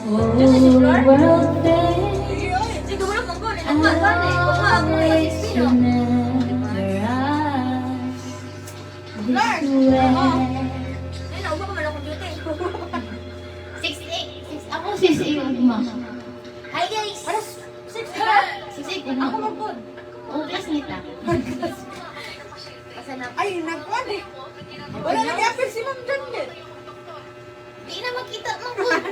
whole world there. Sige, wala kang gano'n. I Ang gano'n eh. Kung ako eh. wish you never asked this way. Ay, naubo ka man akong duty. 6'8". Ako 6'8", ma. Hi guys! Para 6 ka? 6'8", Ako ma. mag-good. Oo, classmate ah. Kasi na... Ay, nagkuhan eh. Wala nag-appear si Ma'am Janet. Di na makita mo good.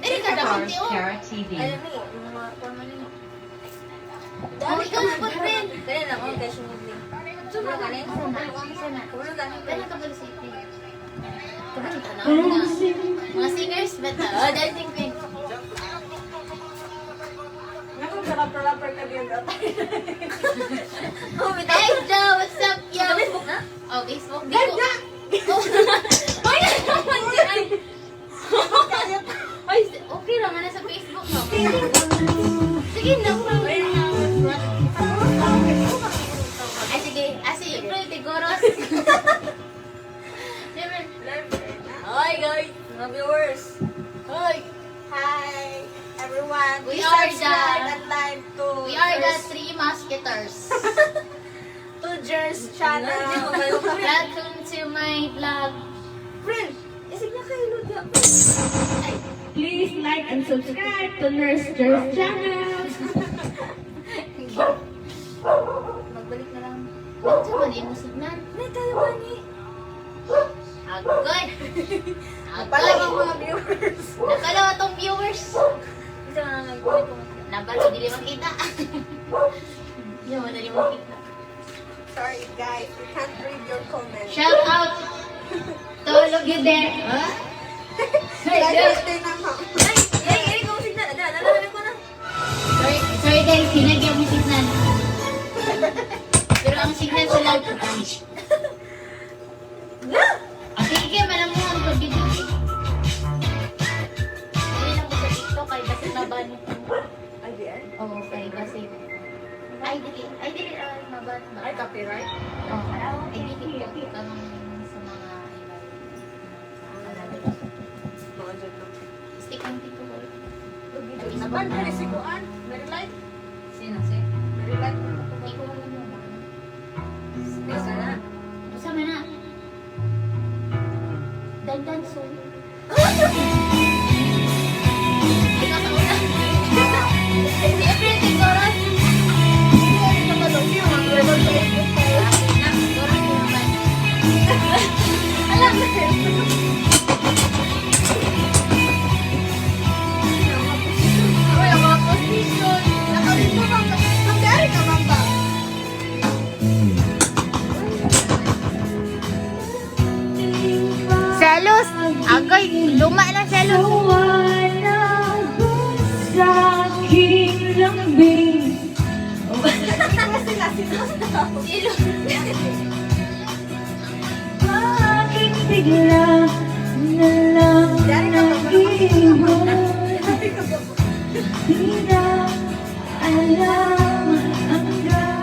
Dili ka na konti oh. Kara TV. Alam mo yun, yung mga forma niyo. Oh, ikaw good friend. Kaya lang, oh, guys, yung movie. Wala ka rin? Sana. Wala ka rin? Kailan ka pala city? Kabalita na mga singers ba ta? Oh, dancing queen. Nakong sarap-rapper ka diyan dati. Oh, may Hey, Joe, what's up, yo? Sa Facebook na? Oh, Facebook. Di Ganda! ko. Oh, ay, naman yan. Ay, okay lang, nasa Facebook no? Sige, no problem. Ay, sige. Sige, April, Tigoros. Siyempre. Hi guys, mga viewers. Hoy, Hi, everyone. We Please are subscribe the- and like to we are the Three Musketeers. Jer's channel. Welcome to my vlog. Friend, isip niya kayo, Ludia. Please like and subscribe to Nurse Jer's channel. Magbalik na lang. Ito ba di mo signan? May tayo ba ni? Agad. Pala Agad. mga viewers. Nakalawa tong viewers. Isa na nag-comment ko. Nabalo, dili makita. Hindi mo dili makita. Sorry guys, we can't read your comments. Shout out to all of you there. Huh? Birthday na ma'am. Ay, ikaw signal. Nalalaman ko na. Sorry guys, sinagyan mo signan. Pero ang signan sa loud. Sige, malamuhan ko video. Hindi na ko sa TikTok kay basit na ban. Ay, di eh. Oo, kay basit. Ay, dili, maban ba? Ay, copyright. Oo, ay, dili ko kang sa mga iba. Mga dyan lang. Stick ang tito ko. Naban, very sikuan. Very light. Sino si? Very light. Hindi ko alam mo. Isa na. Sama na. Dandan so. Ikaw sa una. April, Tigoros. Alam mo. Uy, ang mga position. Nakalito ka. Nangyari ka man ba? Selos. Agay, luma na selos. Sa aking lambing. Silo. Bakit bigla na lang nag-iwan? Di na alam hanggang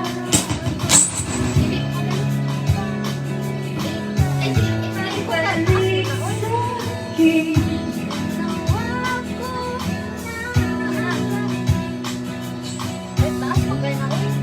balik sa akin.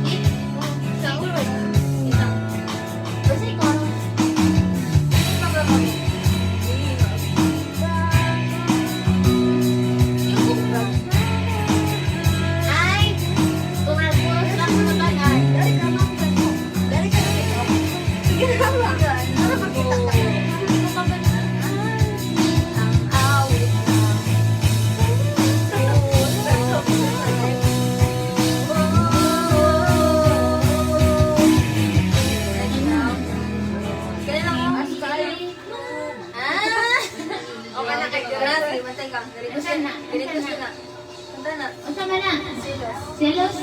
Selos.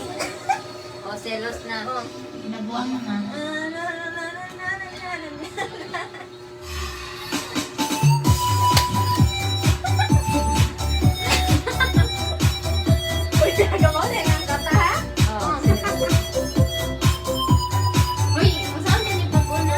Oh, selos na. Nabuang na. Uy, masaan din yung pagkuna?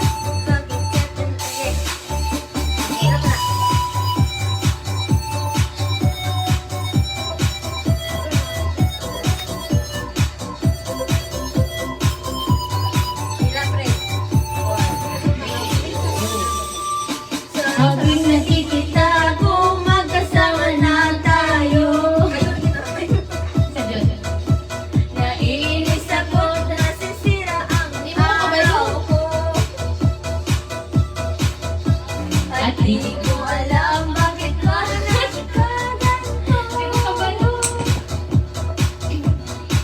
At di ko alam bakit mahal ka ganito. Di ko kabalo.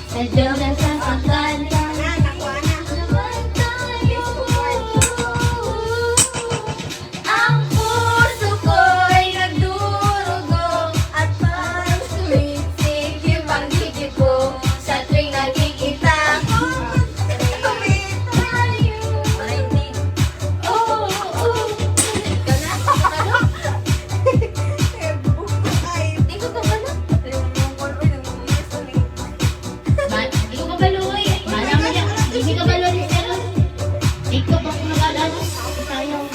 Sadyang nasasaktan ka naman tayo. Ang puso ko'y nagdurugo at parang sumisikip ang dibdib ko sa tuwing nakikita ko. Marinig. Oh, oh. Ikaw na, ano? Di ko kabalo. Di ko kabalo eh. Malaman niya. Hindi ka kabalo ni Sero. Ikaw pa kung nag-alala. Sayang.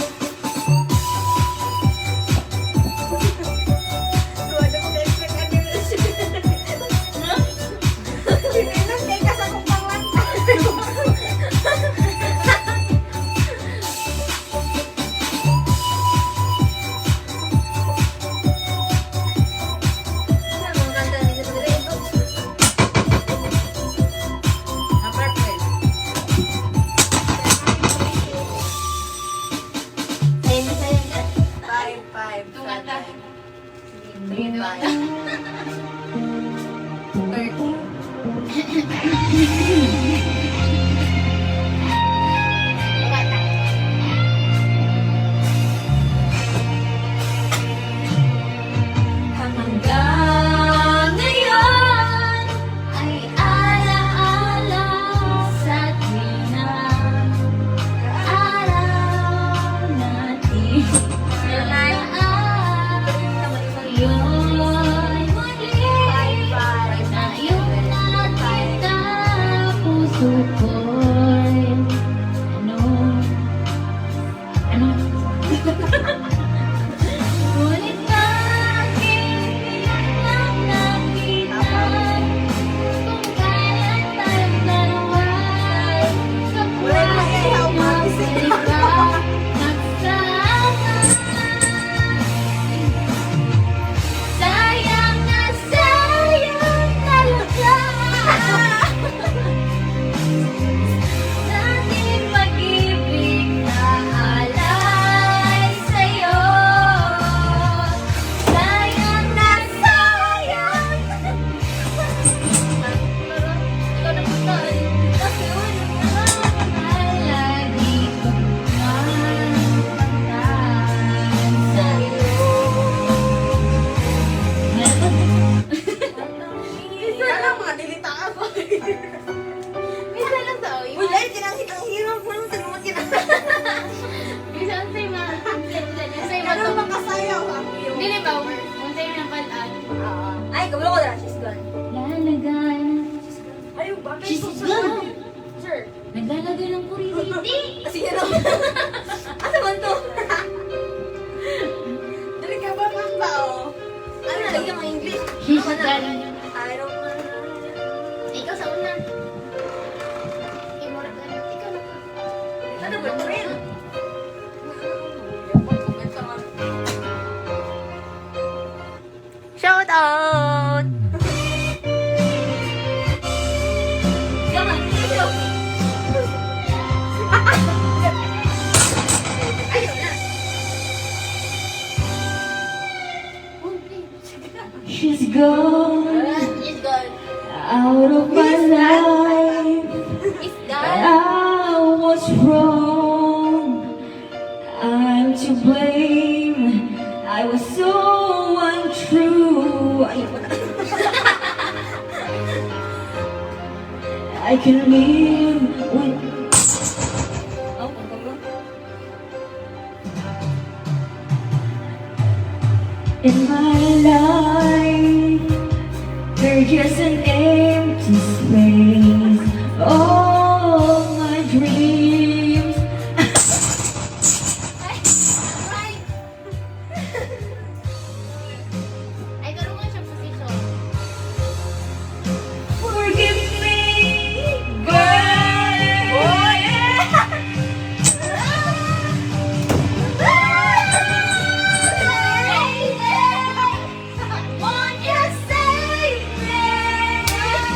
Ano ang kanta nila sa Grego? Na purple. Sayang na sayang ka. 5. Tumata. 3, 5. 30. Tumata. Hanggang ngayon ay alaala sa tuwing na araw natin nalaan. Yun muli na yun nakita puso ko'y ano? Ngunit bakit lang nakita kung kailan tayong dalawa'y kapwa nagsama. Sayang na sayang talaga natin pag-ibig na alay sa'yo. Sayang na sayang. Ikaw na punta eh. Kasi yun, lagi kong matatandaan sa'yo. Minsan lang sa oy. Minsan sa'yo sa'yo Dili ba? Unsay na palaan. Ay, kabalo ko na. She's gone. Lalagay. Ayaw, bakit? She's gone. Sir. Naglalagay ng kuririti. Kasi yun lang. Ano man to? Dali ka ba man ba, oh? Ano na, lagyan mo English? She's Ano na? gone. I don't wanna. Ikaw sa una. Ikaw na. Ano ba, friend? Shout out! Come on, ayaw. Ayaw na. She's gone She's gone. out of my life. It's And gone. I was wrong. I'm to blame. I was so untrue. I can live with. Oh, pagkablo. In my life, you're just an empty space. All my dreams. Ay, karoon nga siyang posisyon. Forgive me, girl. Oh, yeah! Won't you save me?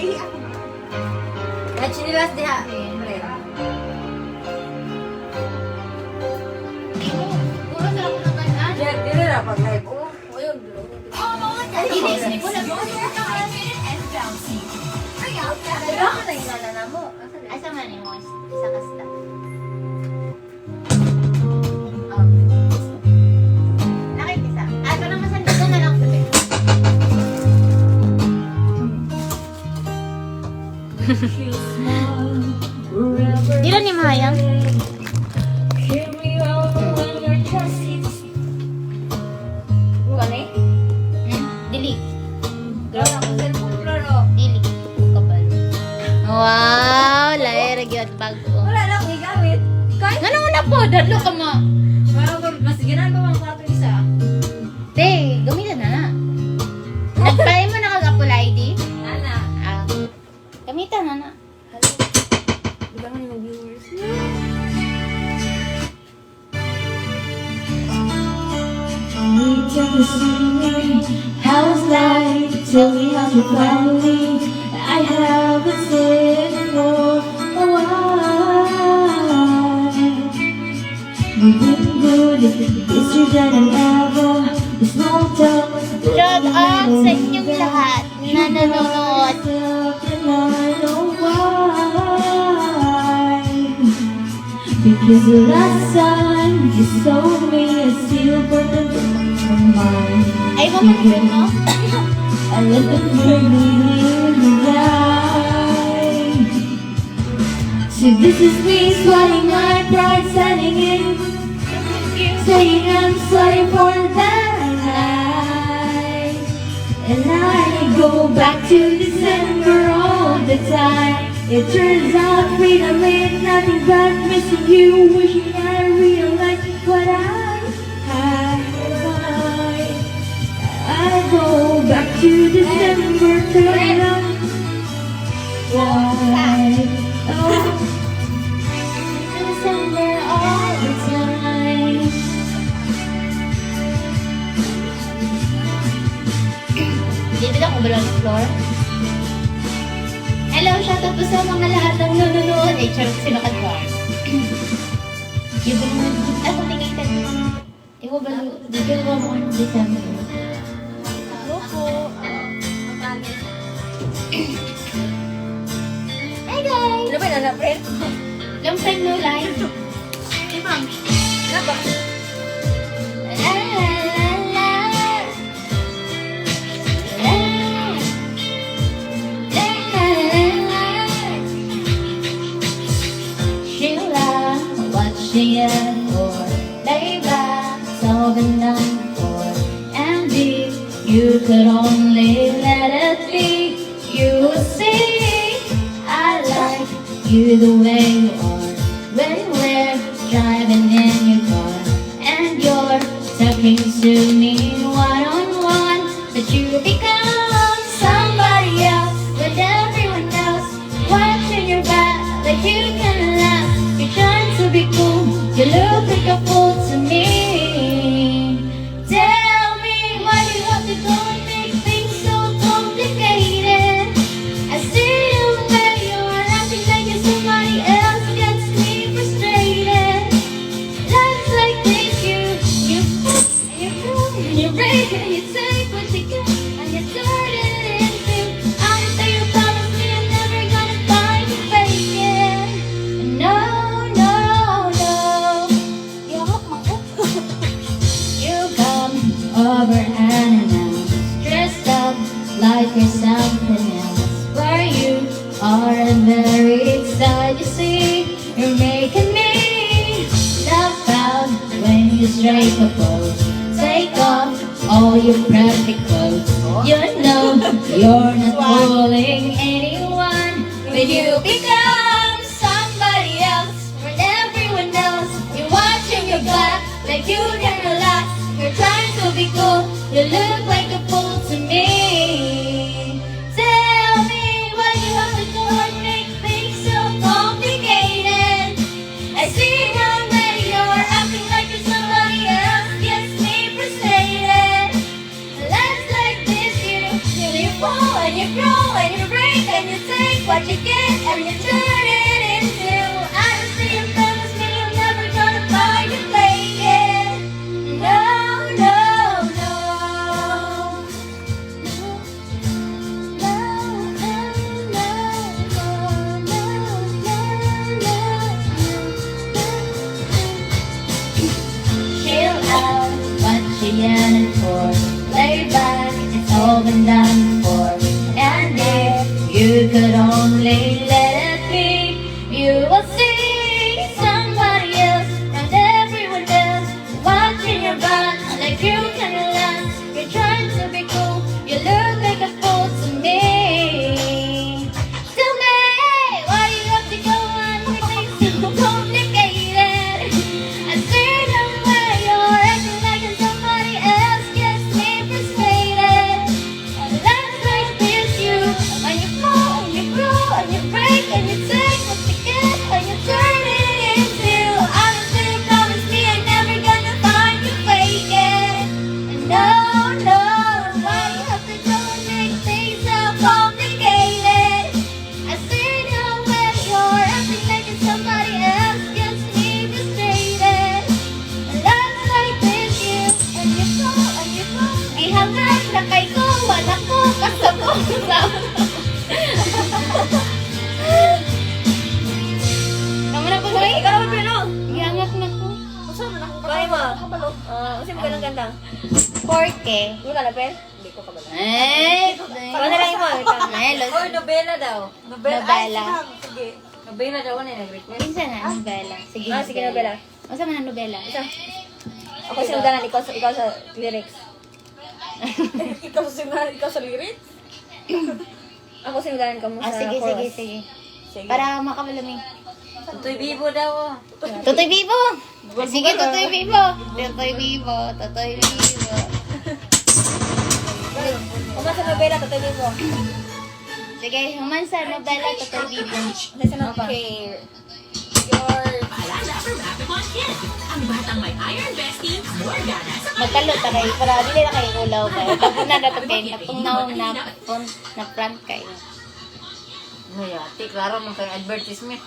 Naiiyak. At sinilas diha. Pre. Puro sa ako ng kanan. Diyan, dili na pag live. Oh, ayun. Hindi ko lang. Diba ako na inalala mo? Asa man yung mo? Isa kasta. Nakikisa. Ito naman sa dito na lang. Di lang ni Mahayang. Kani? Dili. Grabe ako cellphone klaro. Dili. Kapal. Wow, laer gyud bago. Wala lang gigamit. Kay Ngano na po, dadlo ka mo. mas ginagawa ko ato isa. Te, gamitan na na. Nagpay mo na kag Apple ID? Ana. Ah. Gamitan na na. Diba nga yung viewers? How's life? Tell me how's your family? I haven't seen for a while. You've been good, it's you that I'm ever. The small talk. Shout out sa inyong lahat na nanonood. And I know why. Because the last time you saw me, I still put them in my mind. Ay, mamanipin mo? I let them bring me in the night. So this is me swallowing my pride, standing in, saying I'm sorry for that night. And I go back to December all the time. It turns out freedom ain't nothing but missing you, wishing I realized what I had in mind. I go back to December, turn on. Why? Oh, December all the time. Dito lang ko balon floor. Hello, shout out po sa mga lahat ng nanonood. Ay, charot sino ka doon. Yung ba naman, ako tingin Ikaw ba, dito ba mo ang December? Hi guys! Ano ba yun, anak, friend? Long time no live. Ano ba? La la la la. La la la la. Sheila, watching it for layback, solving none for Andy. You could only let it be. You will see, I like you the way you are. When we're driving in your car and you're talking to me one on one, but you become somebody else with everyone else watching your back like you can laugh. You're trying to be cool, you look like a fool to me. Tell me why you have to go and make things so complicated. I see you where you're acting like you're somebody else, gets me frustrated. Lives like this, you break and you take what you get and you turn it into. I'm sure you promised me I'm never gonna find you faking. No, no, no. You come over unannounced, dressed up like you're something else. Where you are and very excited, you see, you're making me laugh out when you strike a pose. Take off all your pretty clothes. You know you're not fooling anyone, but you become somebody else when everyone else. You're watching your back like you can relax. You're trying to be cool, you look like a fool to me. Tell me why you have to go and make things so complicated. I see now that you're acting like you're somebody else, gets me frustrated. Lives like this, you fall and you grow and you break and you you could only let it be. You will see somebody else and everyone else watching your back like you can last. You're trying to be cool, you look like a fool to me. Tell me, why you have to go on with things so complicated? I see the way you're acting like somebody else gets me frustrated. And life like this, you, when you fall, and you grow, and you break, and you take what you get, and you turn it into honestly, promise me I'm never gonna find you faking. And no, why you have to go and make things so complicated? I see the way you're acting like it's somebody else gets me frustrated. And life's like this, you, and you go, ihangad na kay ko, wala ko kasabot sa Kamu na po ba? Ikaw naman pero. Ihangak na ko. Usa man ako Kaya mo. kabalo. Kasi mo ganang ganda. Porke. Yung ka na, Pel? Hindi ko kabala. Paano na lang mo? Or nobela daw. Nobela. Ay, sige. Nobela daw ano yung nag-request. Minsan na, nobela. Sige, Sige, nobela. Masa man ang nobela? Isa. Ako sinudanan, ikaw sa lyrics. Ikaw sa lyrics? Ako sinudanan ka mo sa Sige. chorus. Sige. Para makabalami. Tutoy Bibo daw. Tutoy Bibo! Sige, Tutoy Bibo! Tutoy Bibo! Tutoy Bibo! Kuma sa nobela, Tutoy Bibo. Sige, human sa nobela, Tutoy Bibo. Kasi sa okay. Yours. Paalala for Rapid Wash Kids. Ang batang may iron bestie, more gana sa Magkalot na kayo, para dili na kayo ulaw kayo. Tapos na dapat kayo, napungnaw na front kayo. Ati, klaro man kay advertisement.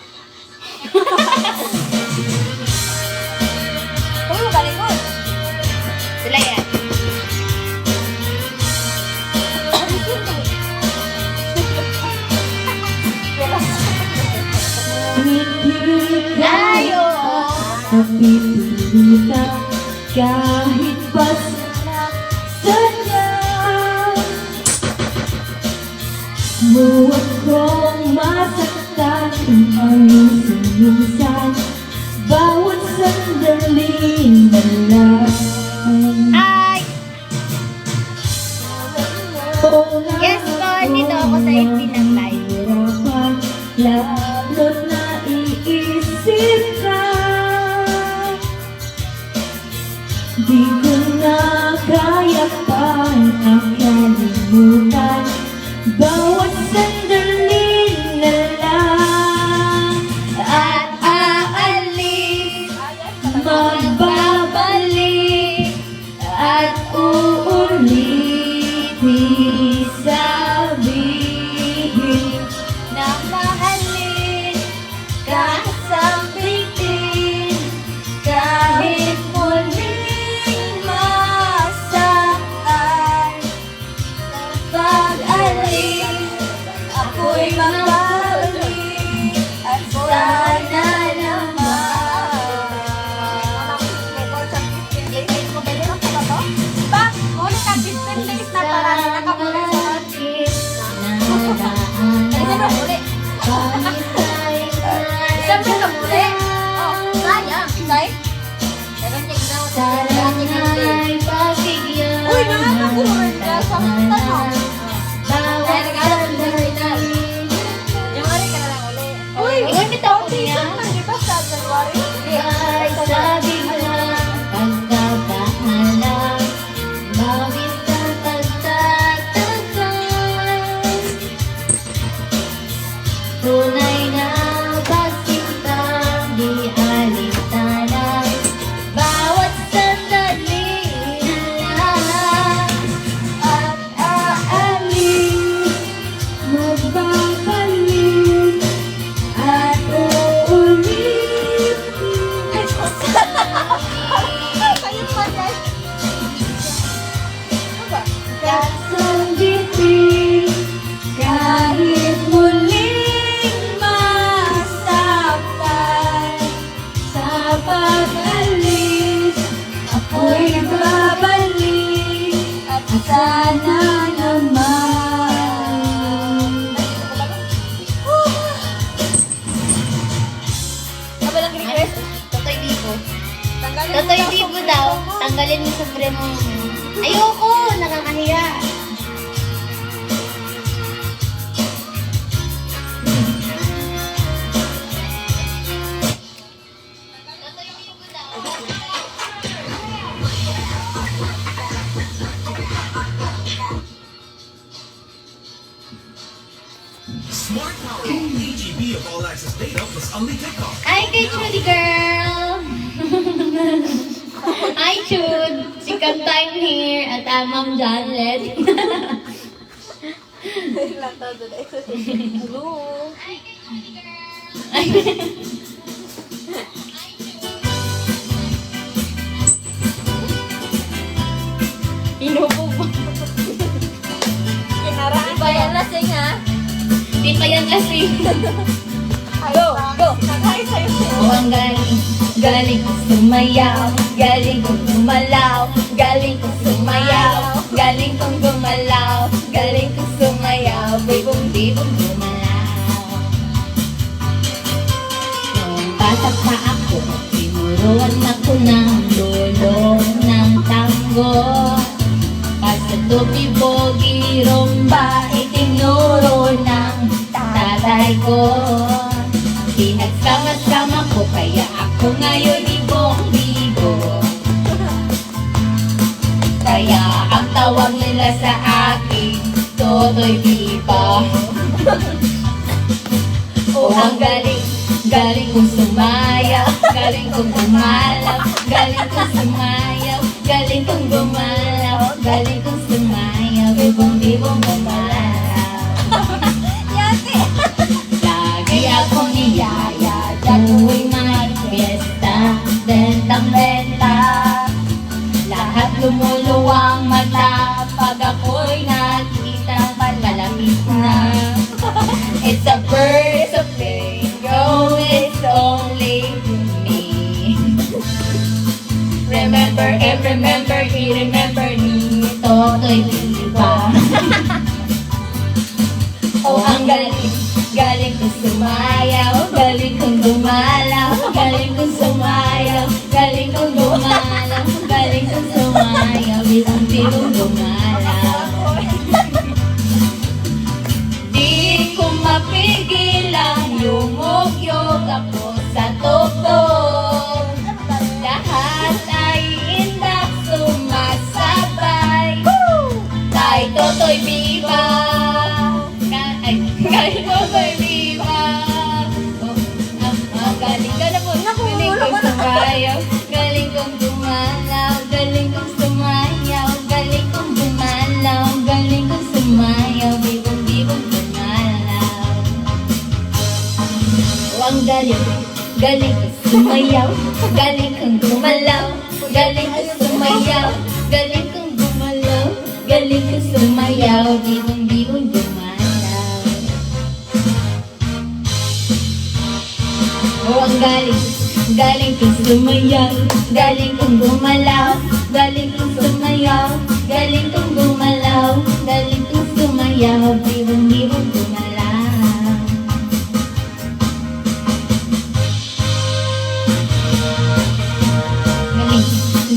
Kung mo galing ko. Sila yan. Layo! Napipilitan kahit pa sadya Huwag kong masaktan kung minsan bawat sandali na lang Ay! Yes, po, dito ako sa FB ng live. Hirapan, lalo't naiisip ka Di ko na kaya pa nakalimutan Bawat sandali na lang At aalis, Magbabalik at uulitin sabihin na mahalin, kasambitin kahit muling masaktan pag-alis ako'y magbabalik at sana Ba, muli ka 15 days na para nakabuli sa Siyempre ka muli. Oh, sayang. Say? Sana'y pagbigyan Uy, nakakakulit ka sa tanong. bawat sandali Yung ari ka na lang uli. Uy, Uy, bitaw ko niya. audition man, di ba sa January? ay sabi lang pagkabahala bakit ang pagtatagal tunay na pagsintang di alintana bawat sandali na lang at aalis magbabalik at uulit Kayo pa, guys. Ano ba? kasambitin kahit muling Ayoko! Nakakahiya. Smart Power. AGB of All Access Data plus only TikTok. Ay, kay Trudy girl! Hi, Chud! Second time here at Ma'am Janlet. Hello. Inupo ba? Kinaraan pa yan lasing ha. Di pa yan kasi. Go, go. Naghay sa'yo. O ang galing, galing ko sumayaw, galing kong gumalaw, galing kong sumayaw, galing kong gumalaw, galing kong sumayaw, bibong-bibong gumalaw. Noong bata pa ako, tinuruan ako ng lolo ng tango. Pagsa tubi, bogi, rumba, itinuro ng tatay ko. Pinagsama-sama ko, kaya ako ngayon ibong-bibo. Kaya ang tawag nila sa akin, Totoy Biba. Oh, ang galing, galing kong sumayaw, galing kong gumalaw, galing kong sumayaw, galing kong gumalaw, galing kong sumayaw, bibong-bibong gumalaw. Lagi akong niyaya, tuwing may fiesta, bentang-benta. Lahat lumuluwang mata, pag ako'y nakita, malapit na. It's a bird, it's a plane, go, it's only me. Remember, and remember, he remember me, Totoy Biba. Oh, ang galing, galing kong sumayaw, galing kong gumalaw, galing kong sumayaw, galing kong gumalaw, galing kong sumayaw, bibong-bibong gumalaw. Di ko mapigilan, yumugyog ako sa tugtog. Lahat ay indak sumasabay, kay Totoy Biba. Galing ko kay Biba. Galing ka na po. Galing kong sumayaw. Galing kong gumalaw. Galing kong sumayaw. Galing kong gumalaw. Galing kong sumayaw. Bibong-bibong gumalaw. O ang galing. Galing kong sumayaw. Galing kong gumalaw. Galing kong sumayaw. Galing kong gumalaw. Galing kong sumayaw. Bibong-bibong gumalaw. O ang galing, galing kong sumayaw, galing kong gumalaw, galing kong sumayaw, galing kong gumalaw, galing kong sumayaw, bibong-bibong gumalaw.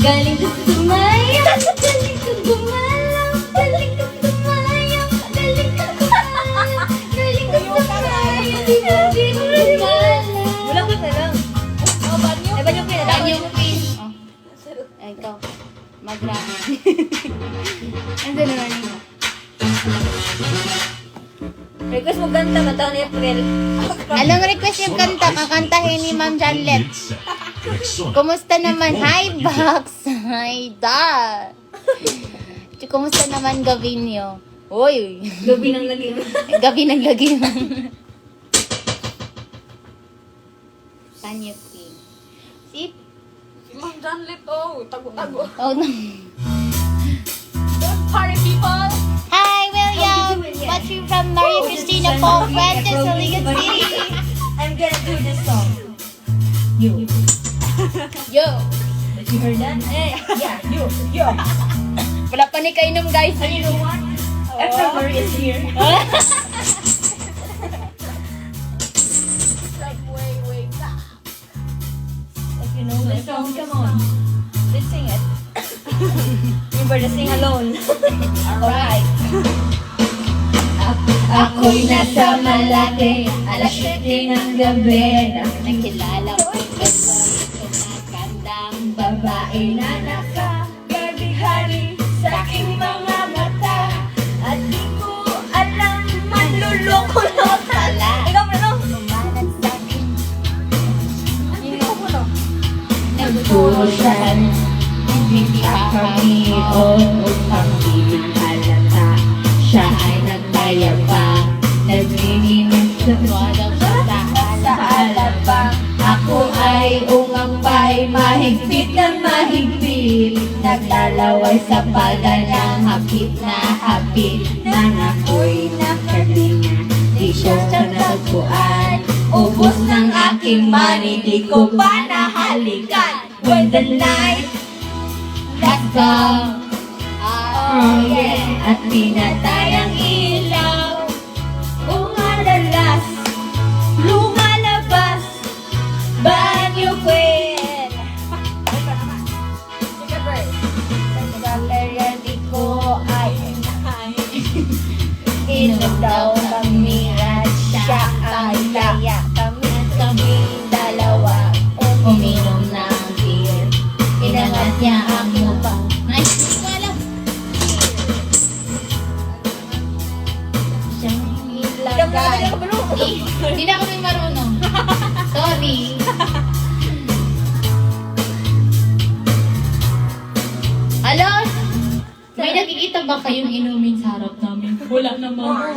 Galing, galing kong sumayaw, galing kong gumalaw, galing kong sumayaw, galing kong gumalaw, galing kong sumayaw, bibong-bibong gumalaw. Bulakot na lang. Oh, banyo. Ay, banyo pin. Banyo pin. Ay, ikaw. Mag-rap. Ando naman yun. Request mo ganta, mataon ni April. Anong request yung kanta? Kakantahin ni Ma'am Janlet. Kumusta naman? Hi, Box! Hi, Da! Kumusta naman gabi niyo? Uy! Gabi nang lagi. Gabi naglagay mo. Banyo pin. Sip. Ma'am Janlet, oh. Tago-tago. Oh, no. Don't party, people. Hi, William! Watching from Maria Cristina Paul Fuentes, Aligan City. I'm gonna do this song. You. Yo! You heard that? Eh, yeah, you. Wala pa ni kainom, guys. And you know what? Everyone is here. Like way back. If you know the song, come on. Let's sing it. Remember for the sing alone. Alright. Ako'y nasa Malate, alas 7 ng gabi. Nakilala ko magandang babae na nakagarbihari sa aking mga mata. At di ko alam, manluloko na pala. Ikaw mo no? Umalat sa akin, Ikaw mo no? nagpuro siyan. Hindi pa kami upang di halata. Siya ay nagtayabang, naglilinis sa walang batahan sa alabang. Ako ay umangpay, mahigpit na mahigpit. Naglalaway sa palda ng hapit na hapit. Nang ako'y nakalinga, di ko siya natagpuan. Ubos ng aking money, di ko pa nahalikan. When the night has come, oh yeah, at pinatay ang ilaw, umalalas, lumalabas, banyo queen. Sige, bro. Kaya di ko ay inom daw kami at siya ay laya. Kami dalawa uminom ng beer. Inangat niya ang lupa. Nice, hindi ko alam. Siyang ilagay. Hindi na ako rin marunong. Sorry. Hello? May nakikita ba kayong inumin sa harap namin? Wala naman.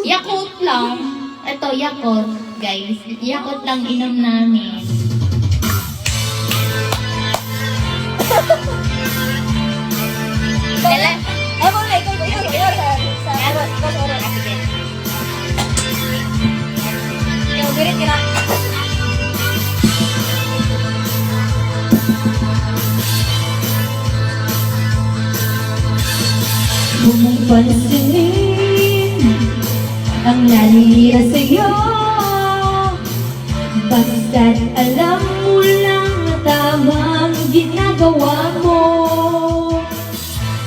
Yakult lang. Ito, Yakult, guys. Yakult lang inom namin. Kailan? Ay, mo na, ikaw sa oras. Ikaw, birit ka na. Huwag mong pansinin ang nalilira sa'yo. Basta't alam mo lang na tamang ginagawa mo.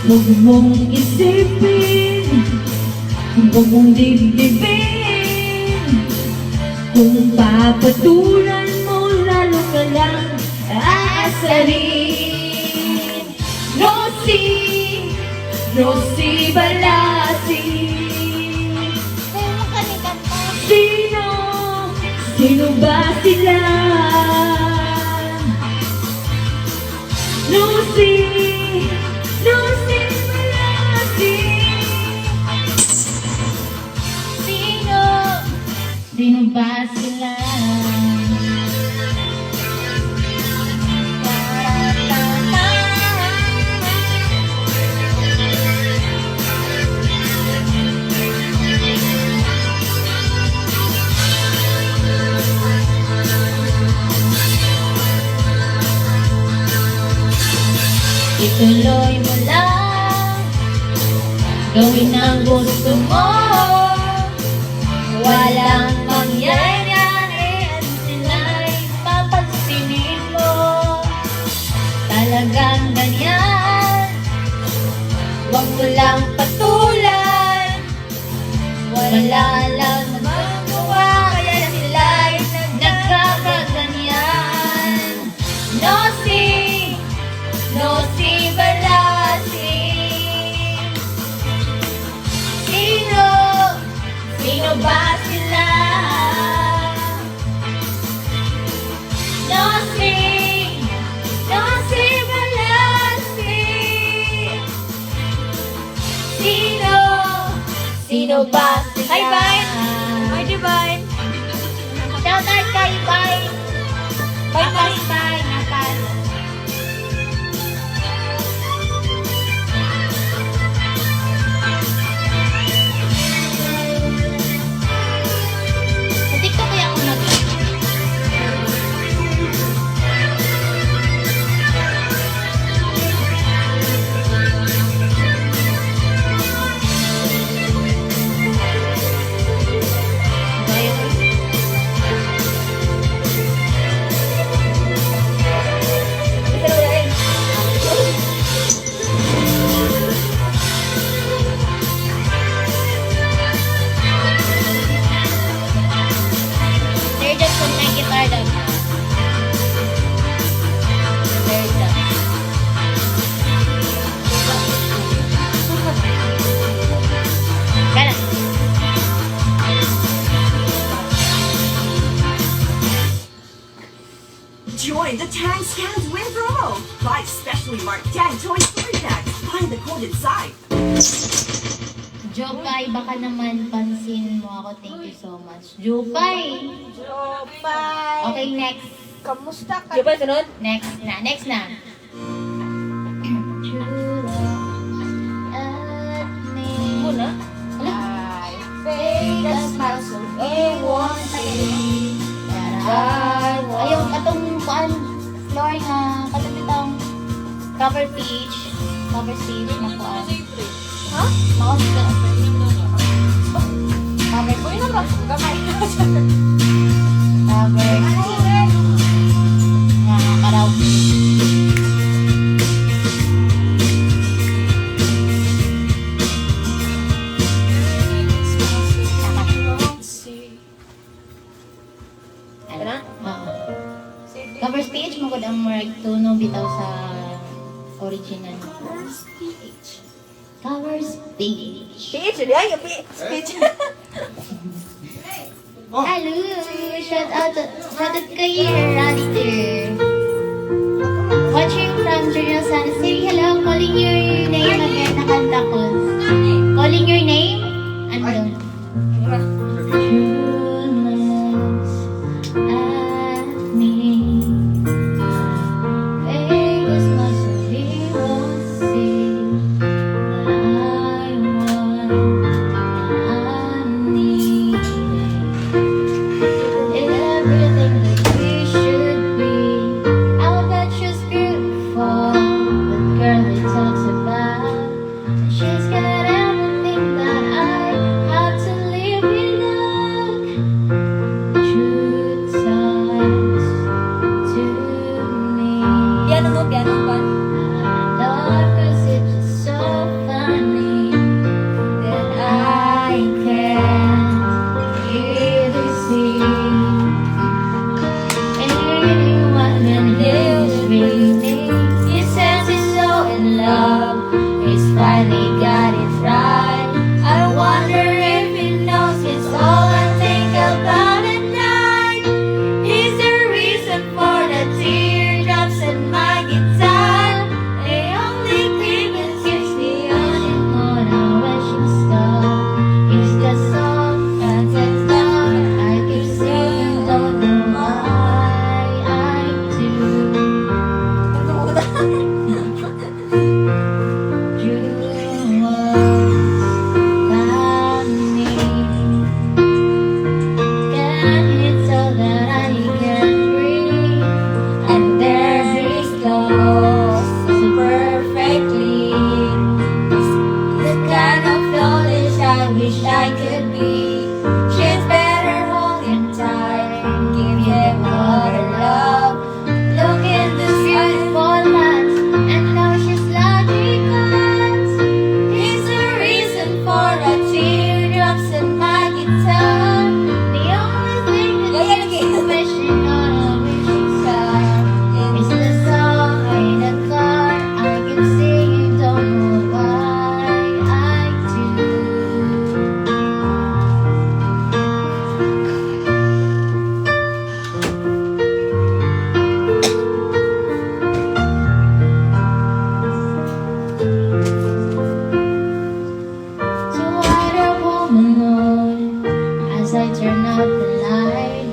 Huwag mong isipin, huwag mong dibdibin. Kung papatulan mo, lalo ka lang aasarin. Rosie Balasi. Sino ba sila? Rosie Balasi. Sino ba sila? Ituloy mo lang, gawin ang gusto mo. Walang mangyayari at sila'y papansinin mo. Talagang ganyan, huwag mo lang patulan. Wala lang magawa, kaya sila'y nagkakaganyan. Rosie Balasi. Sino ba sila? Rosie Balasi. Sino ba sila? Hi, Vine. Hi, Divine. Shout out kay Vine. Bye, Apas, Vine. Apas. Sa TikTok kaya ako nag- Enjoy the Tang Scans Win promo. Buy specially marked Tang Toy Story Packs. Find the code inside. Jopay, baka naman pansin mo ako. Thank you so much. Jopay! Jopay. Okay, next. Kamusta ka? Di ba sunod? Next na. True love at me. Muna. I fake a smile so it won't say that ayaw, katong kuan, floor nga, katong itong cover page na kuan. Ha? Mouse ka. Cover Uy page. naman. Kamay. Cover page. Nga, karaoke. Ito na? Oo. Cover stage mo ko ang marag tuno bitaw sa original. Cover stage. Speech. Di ay. Speech. Hello! Shout out kay Raditor. Watching from Junior San City. Hello, calling your name again. Nakanta ko. Calling your name? Ano? True loves at me. Vegas must be won't see that I want and I need everything that we should be. I'll bet she's beautiful, the girl he talks about. She's got everything that I have to live without. True ties to me. Piano mo. Piano pa. I love 'cause it's just so funny that I can't either see anyone else really. He says he's so in love, he's finally got it right. I wonder if he knows it's all I think about at night. He's the reason for the teardrops in my guitar. The only thing that keeps me on a wishing star is the song that it's not. I keep singing, don't know why I do. You was about me. Can you tell that I can't breathe? And there he goes so perfectly. The kind of knowledge I wish I could be. She's better holding tight and give him all her love. Look at this beautiful light, and now she's lucky 'cause he's the reason for the teardrops in my guitar. The only thing that keeps me wishing on a wishing star is the song in the car. I keep singing, don't know why I do. So I don't woman as I turn out the light.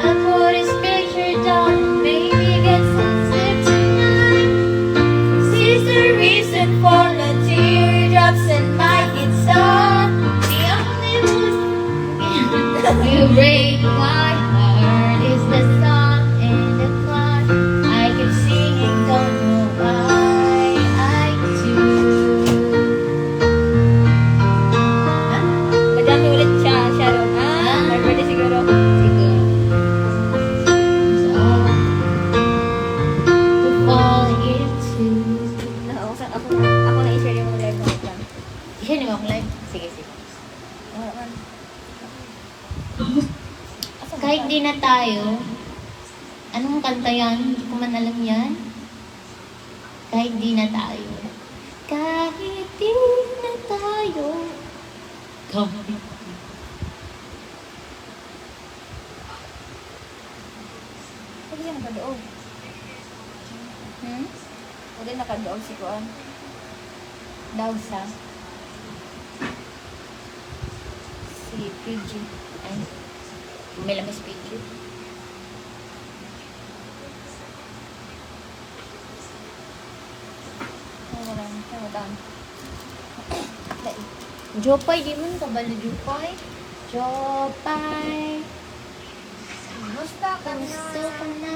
I put his picture down and maybe get some sleep tonight. 'Cause he's the reason for the teardrops in my guitar. The only one you break my heart is the song in the car. I keep singing, don't know why I do. Madami ulit siya, Sharon. May birthday siguro. Sige. So, to fall into. Ako na i-share yung live mo. Yan yung ako live. Sige. Kahit di na tayo, anong kanta yan? Hindi ko man alam yan. Kahit di na tayo. Kahit di na tayo. Kahit Sabi yan pa doon. Huwag nakadoog si Kuan. Daw sa Si PG. ay may lamis PG. Wala. Jopay, di mo kabalo Jopay. Jopay. Gusto ka na. Gusto ko na.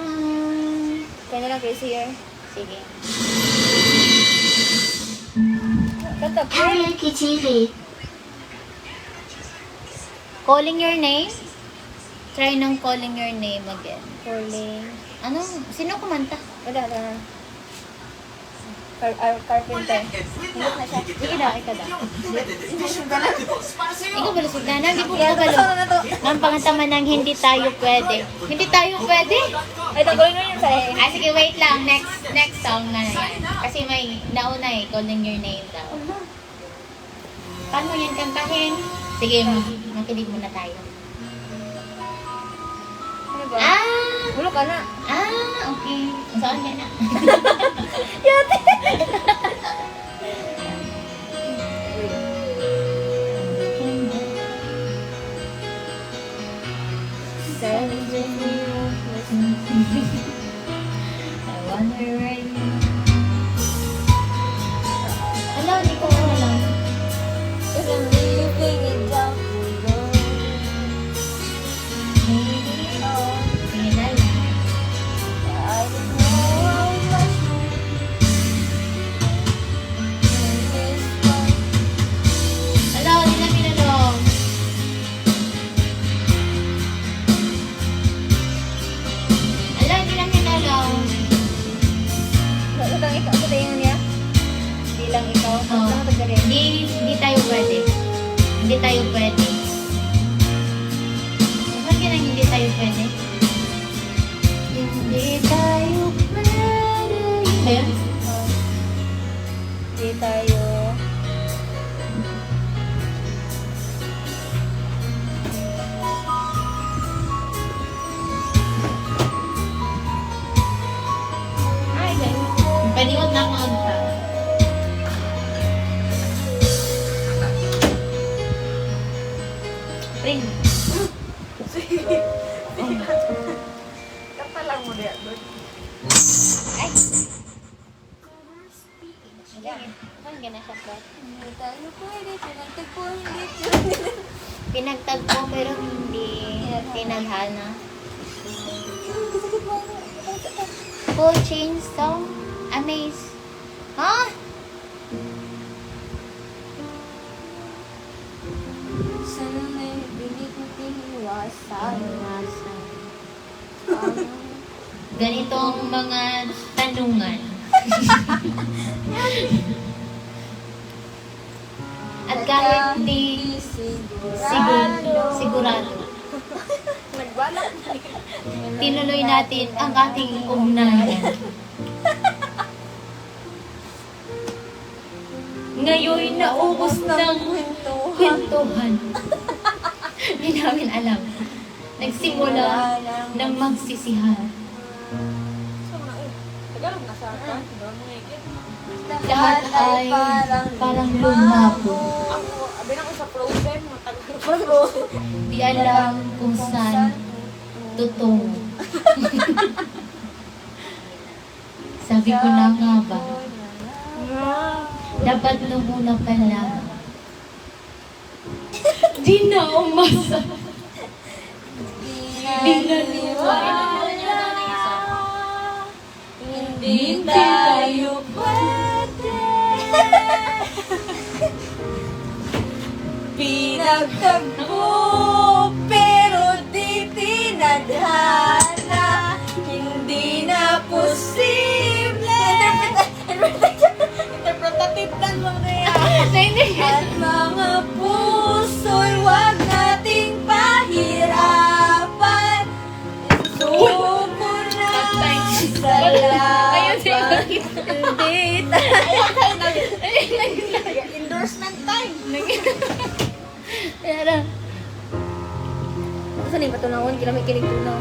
Kaya na lang crazy year. Sige. Kanta po. Calling your name? Try nang calling your name again. Calling. Ano? Sino kumanta? Wala. Carpenter. Hindi na siya. Sige daw, ikaw daw. Para sa'yo. Ikaw balusog na. Hindi po Yan, ko balo. ano na to? Nang pangatama ng hindi tayo pwede. Hindi tayo pwede? Ay, tanggalin mo yun sa Ah, sige, wait lang. Next song na yan. Kasi may nauna eh. Calling your name daw. Paano yan kantahin? Sige, makinig muna tayo. Ano ba? Ah! Ulo ka na. Okay. Saan ka na? I wonder where you... Hello, di ko alam. Cause I'm living it down below. Sige na lang. I don't know how much this one. Hello, di na pinalong. Hello, di na pinalong. Utang ikaw sa tayo niya? Hindi lang ikaw. Oh. Utang sa galing. Hindi tayo pwede. Hindi tayo pwede. Bakit ka nang hindi tayo pwede? Hindi tayo pwede. Ayun. Hindi tayo. Ay, guys. Paniwag na ako pa. Ring. Kanta lang mo diya. Ay. Ayan. Saan ka na siya, Fred? Hindi tayo pwede. Pinagtagpo, hindi. Pinagtagpo pero hindi tinadhana. Full change song. Amaze. Ha? Sana may binigtiwasan. Ganitong mga tanungan. At kahit di sigurado, Nagbalak. tinuloy natin ang ating ugnayan. Ngayon naubos ng kwentuhan. Hindi namin alam. Nagsimula ng magsisihan. Tagalog na sa akin. Lahat ay parang lumabo. Ako, abin ako sa Frozen. Matagal. Di alam kung saan totoo. Sabi ko na nga ba, dapat nung una pa lang. Di na umasa. Di na niwala. Hindi tayo pwede. Pinagtagpo, pero di tinadhana. Hindi na posible. Interpretative lang mga At mga puso'y wag nating pahirapan. Suko na sa laban. Hindi tayo. Endorsement time. Kaya na. Saan yung patunawon? Kinamay kinig tunaw.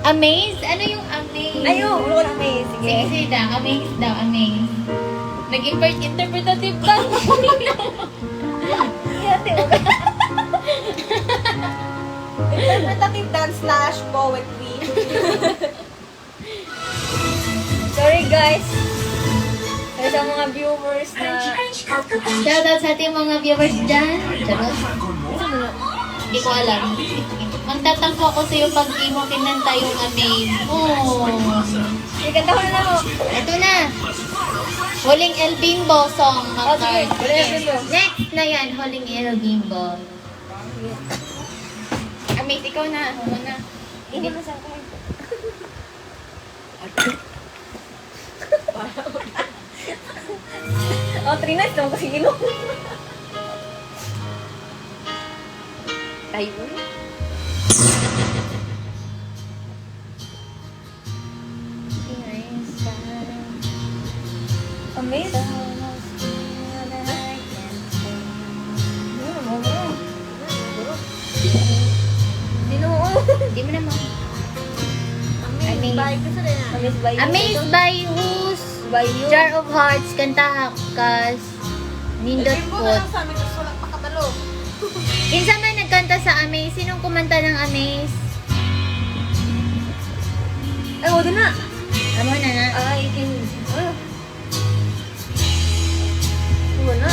Amaze? Ano yung amaze? Ayun, wala lang may. Sige. Sige, sige daw. Amaze daw, amaze. Nag-interpretative ka. Ate, okay. Interpretative dance slash poetry. Sorry guys. Sorry sa mga viewers na... Shoutout sa ating mga viewers dyan. Charot. Hindi ko alam. Magtatampo ako sa'yo pag di mo kinanta yung amaze. Oh. Ikanta ko na lang ako. Ito na. Huling El Bimbo song. Oh, sige. Wala yung bimbo. Next na yan, Huling El Bimbo. Amaze, ikaw na. Muna. Hindi mo sa akin. Oh, 3 nights naman kasi gino. Tayo. Amazing. Hindi mo naman. Amazed Amazed by whose by you. Jar of Hearts, kanta kas Nindot Foot. Kinsa man nagkanta sa Amaze? Sinong kumanta ng Amaze? Ay, wala na. Amo na na. Ay, kin... Wala.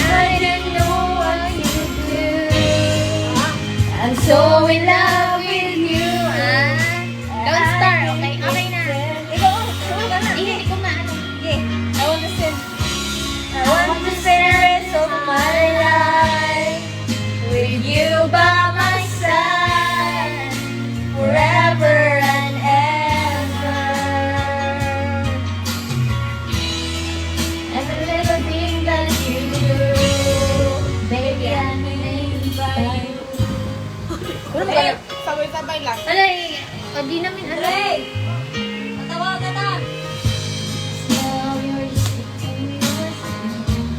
I don't know what you do. I'm so in love with you. Don't start, okay? Okay na. Ikaw, sumunod ka na. Hindi ko maano. Okay. I want to sing. I want to spend the rest of my life with you by my side forever and ever. Every little thing that you do, baby, I'm amazed by you. Kuno mo ka. Sabay-sabay lang. Alay, o di namin alay. Matawa ka na. Smell your sweetness,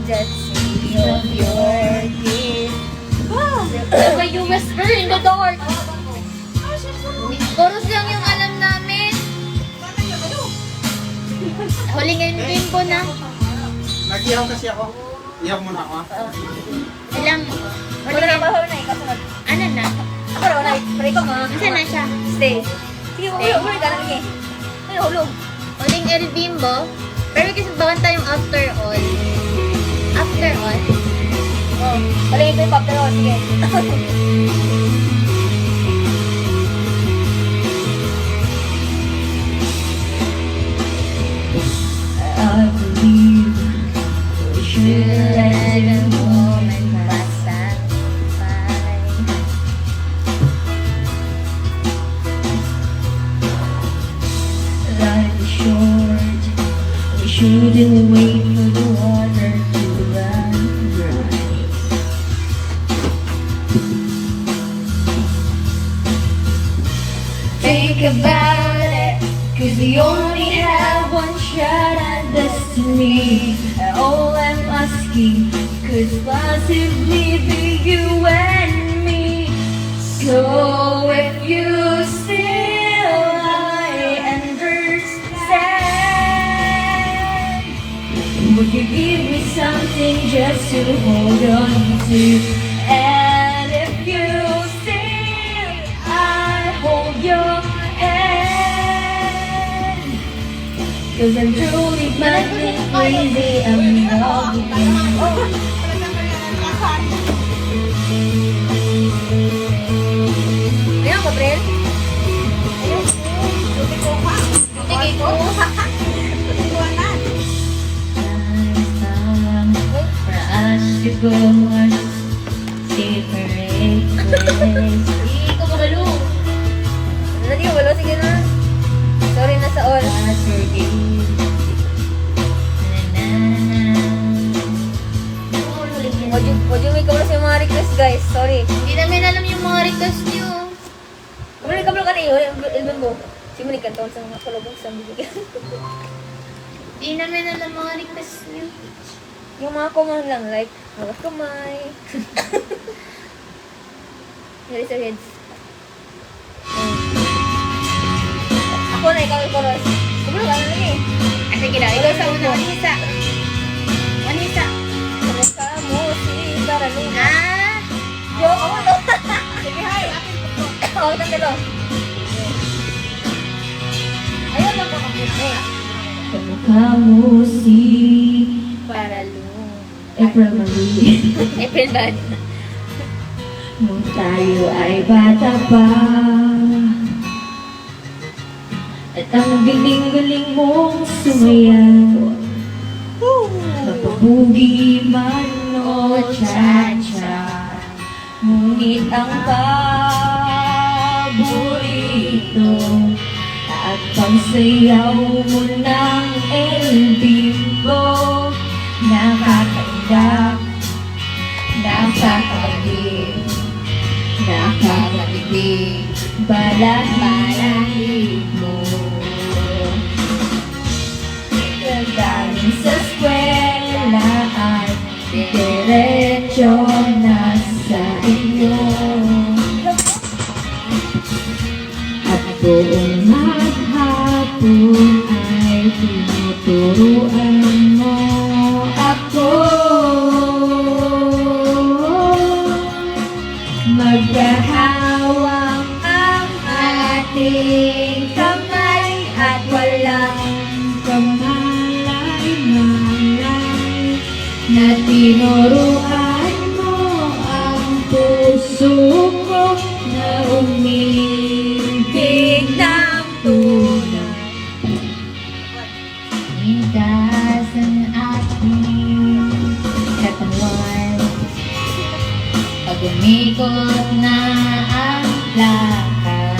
Just see of your kiss. why you whisper in the dark? Chorus lang yung alam namin. Huling bimbo na. Nag-ihaw kasi ako. Ihaw muna ako. Ilang, Wala na ba? Wala na. Ikaw sunod. ano na? Ako na, wala. Pero ikaw ma. Nasaan na siya? Stay. Sige, ulo ka na. Sige. Ay, hulog. Huling El Bimbo. Pero kasi bawan tayong after all. After all. Oh, wala ito yung pop. Pero sige. I believe we should let Let it a go. moment pass by. Life is short. We shouldn't wait for the water to run dry. Think about it, 'cause we only have one shot at destiny. And all I'm asking could possibly be you and me. So if you still I understand, would you give me something just to hold on to? And if you still I hold your hand, 'cause I'm truly madly crazy, I'm in love with you. Ayan ko, Brel. Sige ko. Time for us to go on separate ways. Hindi ko kabalo. Lagi ko, wala. Sige na. Sorry na sa all. I forgive. Wag yung may kabalo sa mga request, guys. Sorry. Hindi namin alam yung mga request nyo. Kabalo ka na yun. Ilbon mo. Simulik ka tawag sa mga kalabog sa bibigyan. Hindi namin alam mga request nyo. Yung mga common lang, like, mga kamay. Yari sa heads. na, ikaw yung chorus. Kumulong ka na lang eh. Ah, sige daw, ikaw sa una. Manisa. Manisa. Kumulong ka mo, si Baraluna. Ah! Yo, ako to. Sige, hi. Oo, tandalo. Ayun lang ko kapit. Kamukha mo si Baraluna. April Marie. April Bad. Nung tayo ay bata pa, at ang galing-galing mong sumayaw, mapabugi man o cha-cha, ngunit ang paborito at pagsayaw mo ng El Bimbo, nakakaiyak, nakakabig, nakakabig, balahid mo. Galing sa eskwela at diretso na sa inyo. At buong maghapon ay tinuturuan mo ako. Magkahawak ang ating kamay at walang kamalay-malay na tinuruan mo ang puso ko na umibig ng tunay. Intas ang ating katawan pag umikot na ang lahat,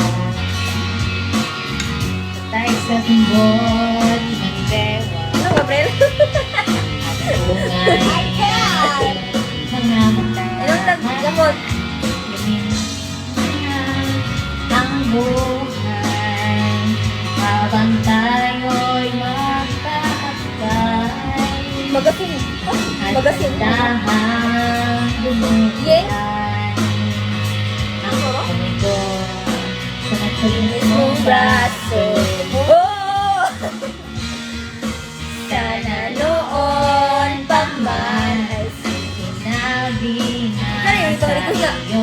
tayo sa sumbot ng dewa. Ano, Gabriel? At bungay mga mata. Anong tag-gamot? Ang buhay habang tayo'y magkakasay. Magasin. At Magasin. dahang lumutay ang ko sa matulis mong braso. Oh! Sana noon pa man ay sinabi na Kaya, ito, ito siya. sa'yo.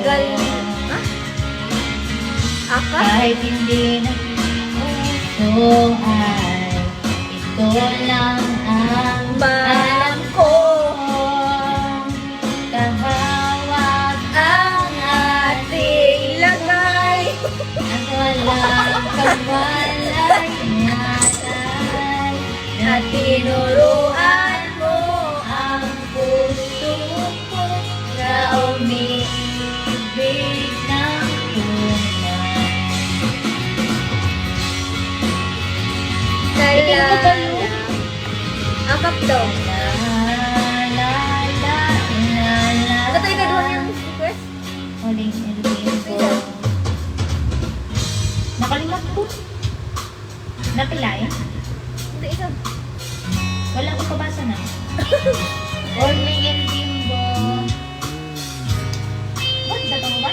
Galing. Ha? Aka? Kahit hindi na puso ay ito lang ang alam ko. Kahawak ang ating Lagay. at walang kamalay-malay na tinuruan mo ang puso ko na umibig ng tunay. Akap daw. Ano tayo gagawa niyang request? Huling ilibin ko. Nakalimutan ko. Napilaya? Hindi, isa. Wala ko pabasa na. Huling ilibin ko. Ba't dato mo ba?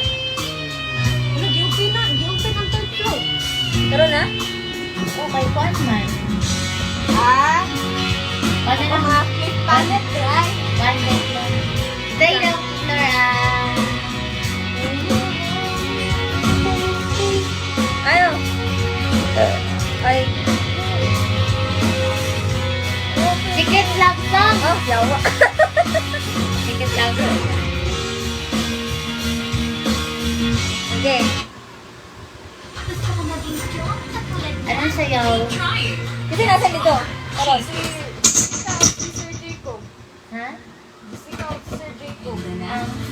Ano, giumpin ang third floor. Karoon na? Okay, kuan man. Ah, Kuan na lang. mga flip palette, right? Kuan na lang. Stay lang, Flora. Ano? Ay. Secret love song. Oh, yawa. Secret love song. Okay. Anong sayaw? Kasi nasa dito. Karoon. Si Sir Jacob. Ha? Ikaw, si Sir Jacob.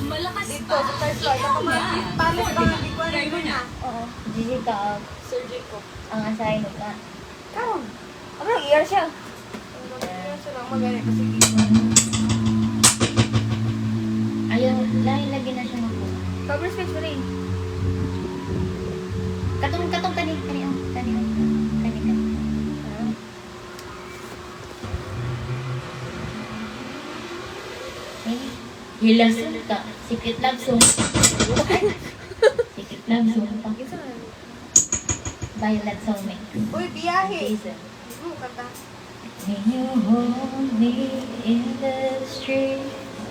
Malakas Dito, sa third floor. Ito mga flip palette ba? Hindi ko alam na. Oo. Gigi ka. Sir Jacob. Ang assign ka. Karoon. Ano, nag-ER siya. Kaya siya lang magaling kasi Ayaw, lagi na siya mag Cover speech pa rin. Katong kani. Hilang ka. Secret love song. Secret love song pa. Violet Soulmate. Uy, biyahe. Jason. Kanta. When you hold me in the street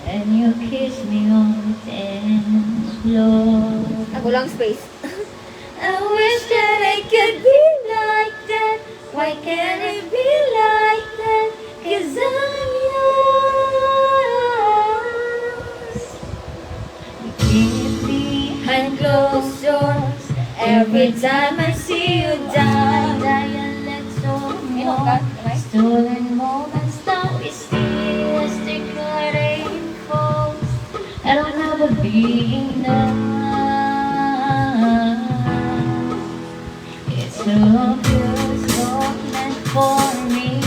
and you kiss me on the dance floor. Ako lang space. I wish that I could be like that. Why can't I be like that? 'Cause I'm yours. We keep behind closed doors. Every time I see you down, dialect so more. Stolen moments that we see as declaring false. I don't ever be enough. It's so good, so meant for me.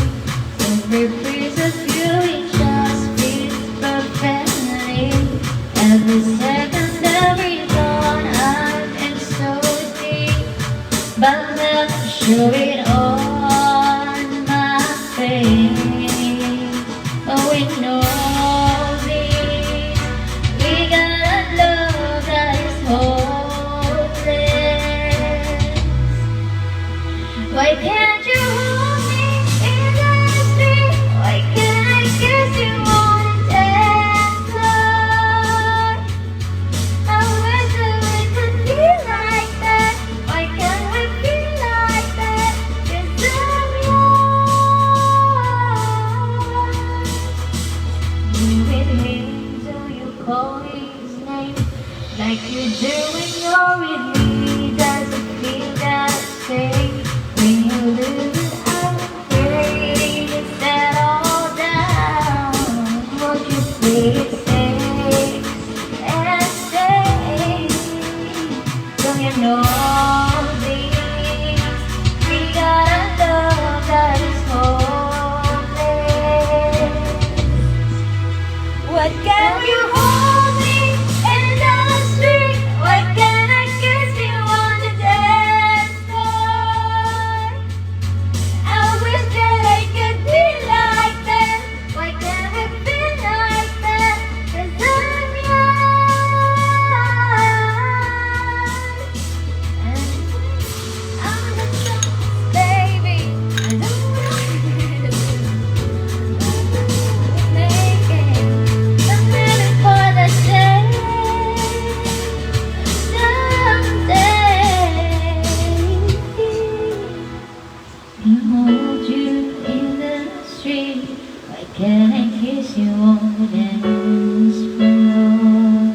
Every piece of you, it just fits perfectly. Every second, every dawn, I've been so deep, but never show it on my face. Oh, we know this. We got a love that is hopeless. Why can't you hold me in the street? Why can't I kiss you on the dance floor? I wish that we could be like that. Why can't we be like that? 'Cause I'm yours. You with him till you call his name, like you do when you're with me. Does it feel that same when you lose it? I'm afraid to set all down. Won't you please stay and stay? Don't you know this? We got a love that is hopeless. What can you hold me in the street? Why can't I kiss you on the dance floor? I wish that I could be like that. Why can't we be like that? 'Cause I'm yours. And I'm the star, baby. I don't want make it. I'm living for the day someday. I hold you in the street. Why can't I kiss you on the dance floor?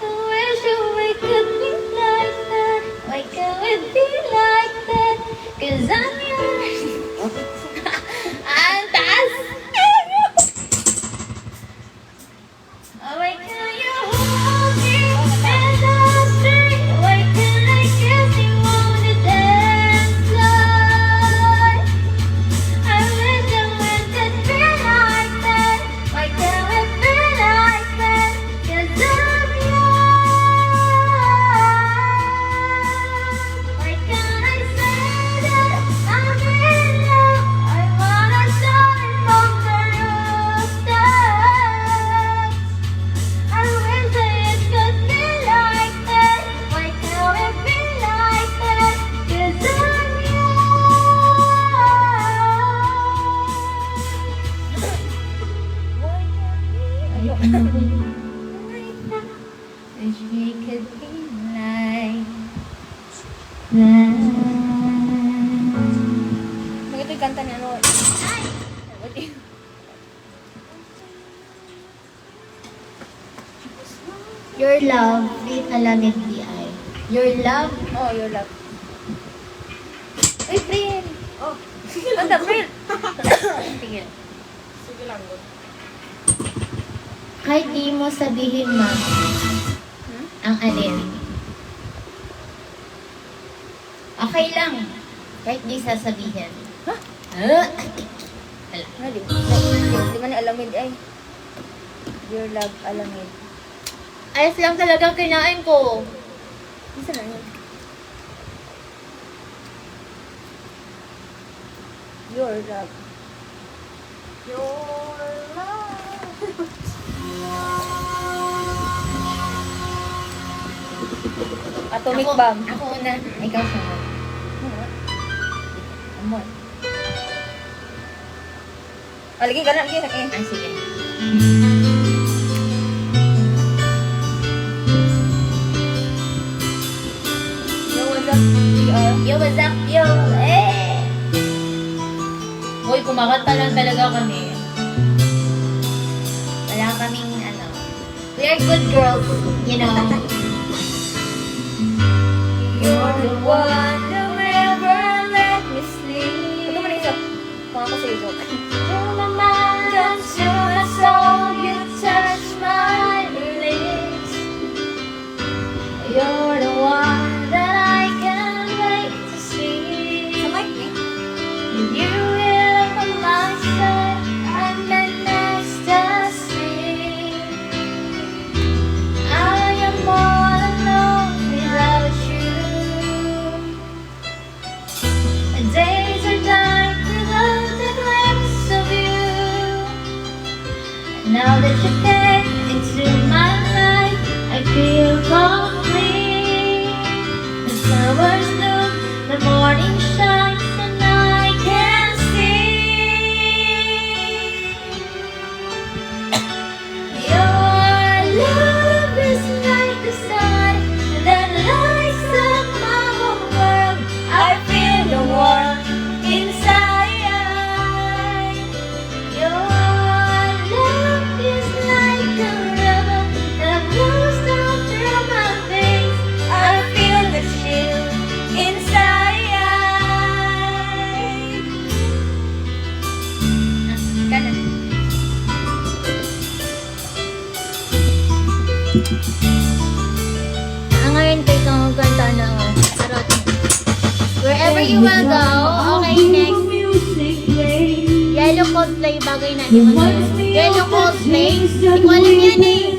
I wish that we could be like that. Why can't we be like that? 'Cause I'm yours. Ang taas! Why can't you hold me in the street? Why can't I kiss you on the dance floor? I wish that we could be like that. Why can't we be like that? 'Cause I'm yours. Why can't I say that I'm in love? I wanna shout it from the rooftops. I wish that it could be like that. Why can't we be like that? 'Cause I'm yours. Wish we could be like that. Ito yung kanta ni ano. Your love, Faith Alamid BI. Your love, Oh, your love. Uy, Prin! Oh, kanta, Prin! Tingin. Sige lang, good. kahit di mo sabihin ma, ang alin. Okay lang, kahit di sasabihin. Ha? Wala. Ano, di man alamid ay. Your love, alamid. Ayos lang talagang kinain ko. Isa na yun. Your love. Your love. Atomic Ako- bomb. Ako una, ikaw sunod. Amor. Lagi ka na, lagi na. Ah, sige. Yo, what's up? PR. Yo, what's up, yo? Eh! Uy, kumakanta lang talaga kami. Wala kaming, ano. We are good girls, you know. You're the one who never let me sleep. Ito mo na isa. Kung ako sa iyo. You're my mind, and to my soul, you touch my lips. You're the one that I can't wait to see. Sa mic eh. With you here by my side, I'm an ecstasy. I am all alone without you. The days are dark without the glimpse of you. Now that you came into my life, I feel complete. The flowers bloom, the morning shines, and I can see. Your love is like the sun that lights up my whole world. I feel the warmth inside. Your love is like a river that flows down through my veins. I feel the chill inside. Kana. Ngayon kayo kang magkanta ng arot. Wherever you will go. Okay, next. Yellow Coldplay, bagay na. Yellow Coldplay. Hindi ko alam yan eh.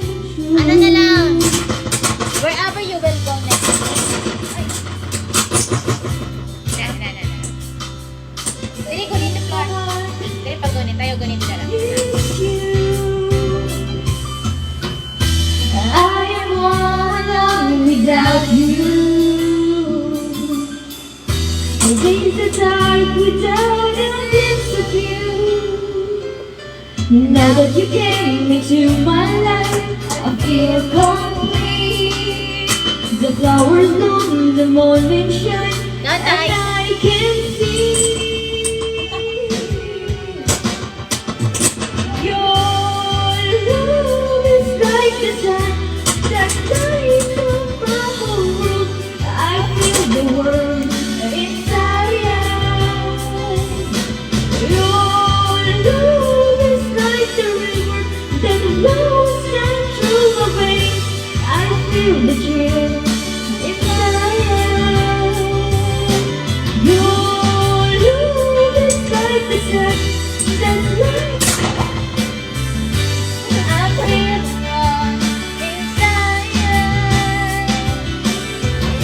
Ano na lang. Wherever you will go next. Ay. Na. Dili ko dito, Flor. Dili pag gunit tayo, gunit na lang. I am all alone without you. The days are dark without a glimpse of you. Now that you came into my life, I feel complete. The flowers bloom, the morning shine, and I can see. Your love is like the sun that lights up my whole world. I feel the world inside. Your love is like the river that flows down through my veins. I feel the chill inside. Your love is like the sun that lights. I feel the warmth inside.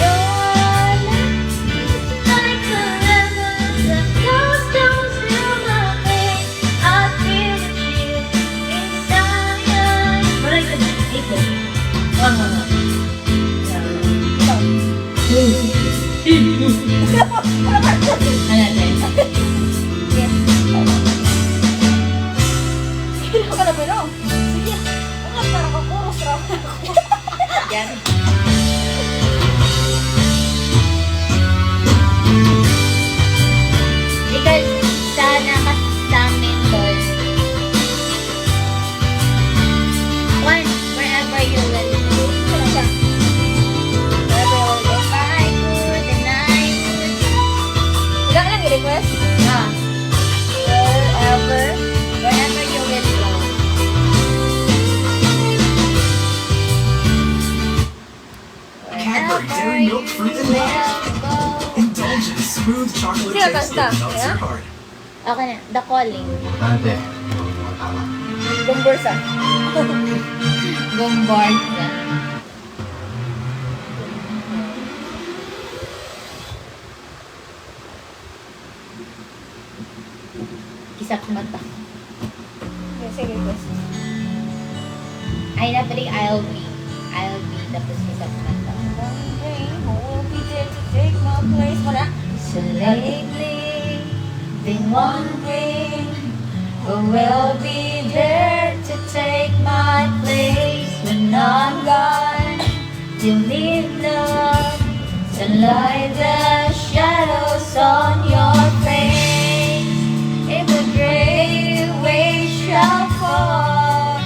Your love is like a river that flows down through my veins. I feel the chill inside. What is it? Echo. Hindi ka na pero. Sige. Ang parang kakuros raw. Yan. Ikaw, sana kasi sa amin, Lord. One, wherever you will go. Ano siya? Wherever you will go. Bye, good night. Wala lang i-request. Ah, wherever you will go. Cadbury Dairy Milk Fruit and Nut. Indulge in smooth chocolate Sige, taste basta. that melts Yeah? your heart. Okay na, The Calling. Dante. Gumbursa. Bombard. Kisap mata. Okay, sige, request. Ay, napali I'll be. Tapos kisap mata. One day, So lately, been wondering who will be there to take my place when I'm gone. You need love, sunlight, the shadows on your face. If the great waves shall fall,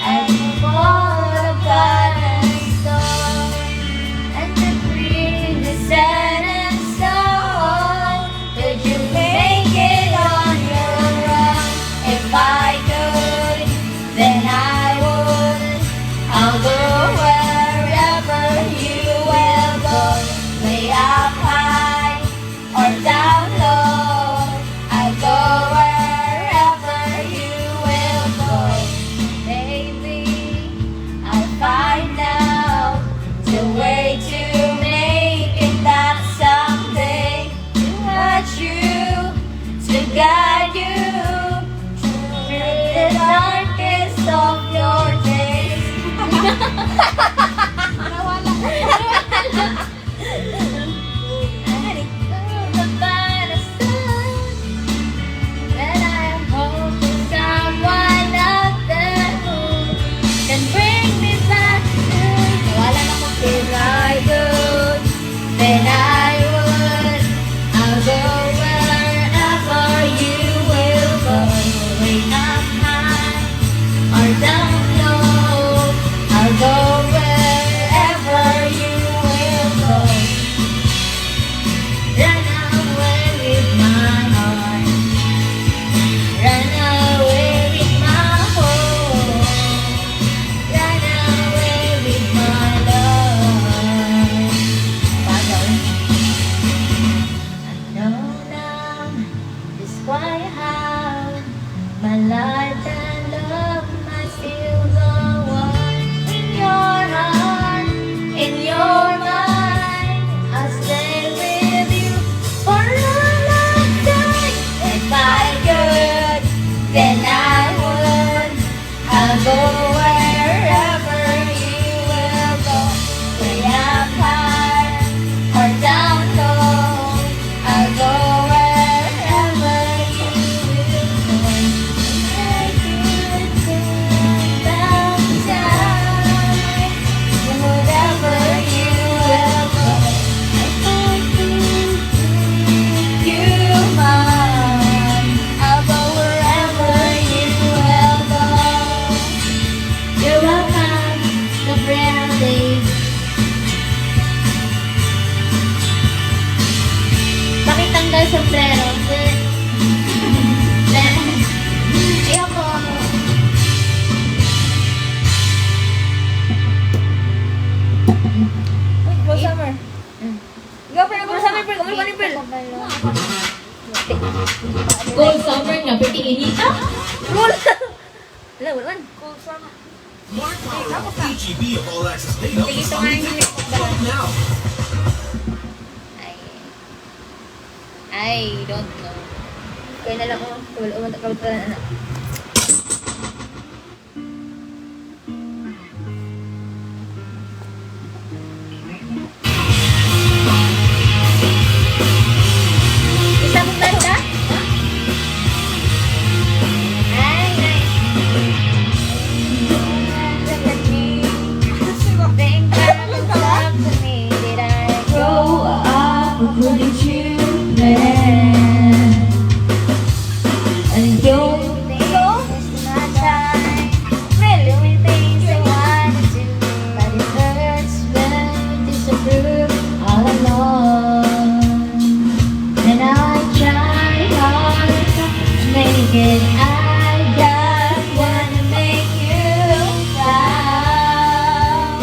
and fall upon a storm, and to breathe the sand and stone, could you make it on your own? If I could, then I would. I'll go wherever you will go, way up high or down low. I'll go wherever you will go. Maybe I'll find out the way to make it that someday, to watch you, to guide you through the darkest of your days. When I am home to someone out there who can bring me back to nawala na kung if I could, then I would. I'll go wherever you will go, way up high or down low. I'll go wherever you will go. Run away with my heart, run away with my home, run away with my love. Bagal. I know now just why how my life and love might still go on in your heart, in your mind. I'll stay with you for a long time. If I could, then I would. I'll go wherever you will go, way up high or down low. I'll go wherever you will go. Take you down time, wherever you will go. You mine, I'll go wherever you will go. You're welcome to Bradley. Pakitanggal sombrero. Ayoko. Go summer. Go summer, go summer, Cool summer nga, pwede inita. Roll. Wala, wala. Mark Howell, EGB of All Access Data Sige, plus ito nga unlimited yung talk now. I don't know. Kaya na lang ako. Kabal na. Isa mo ba ito? Ay, nice. Look at me. Think that was love to me. Did I grow up or couldn't you plan? And you think it's my time. Really with things I wanna do, but it hurts when you disapprove all along. And I try hard to make it. I just wanna make you proud.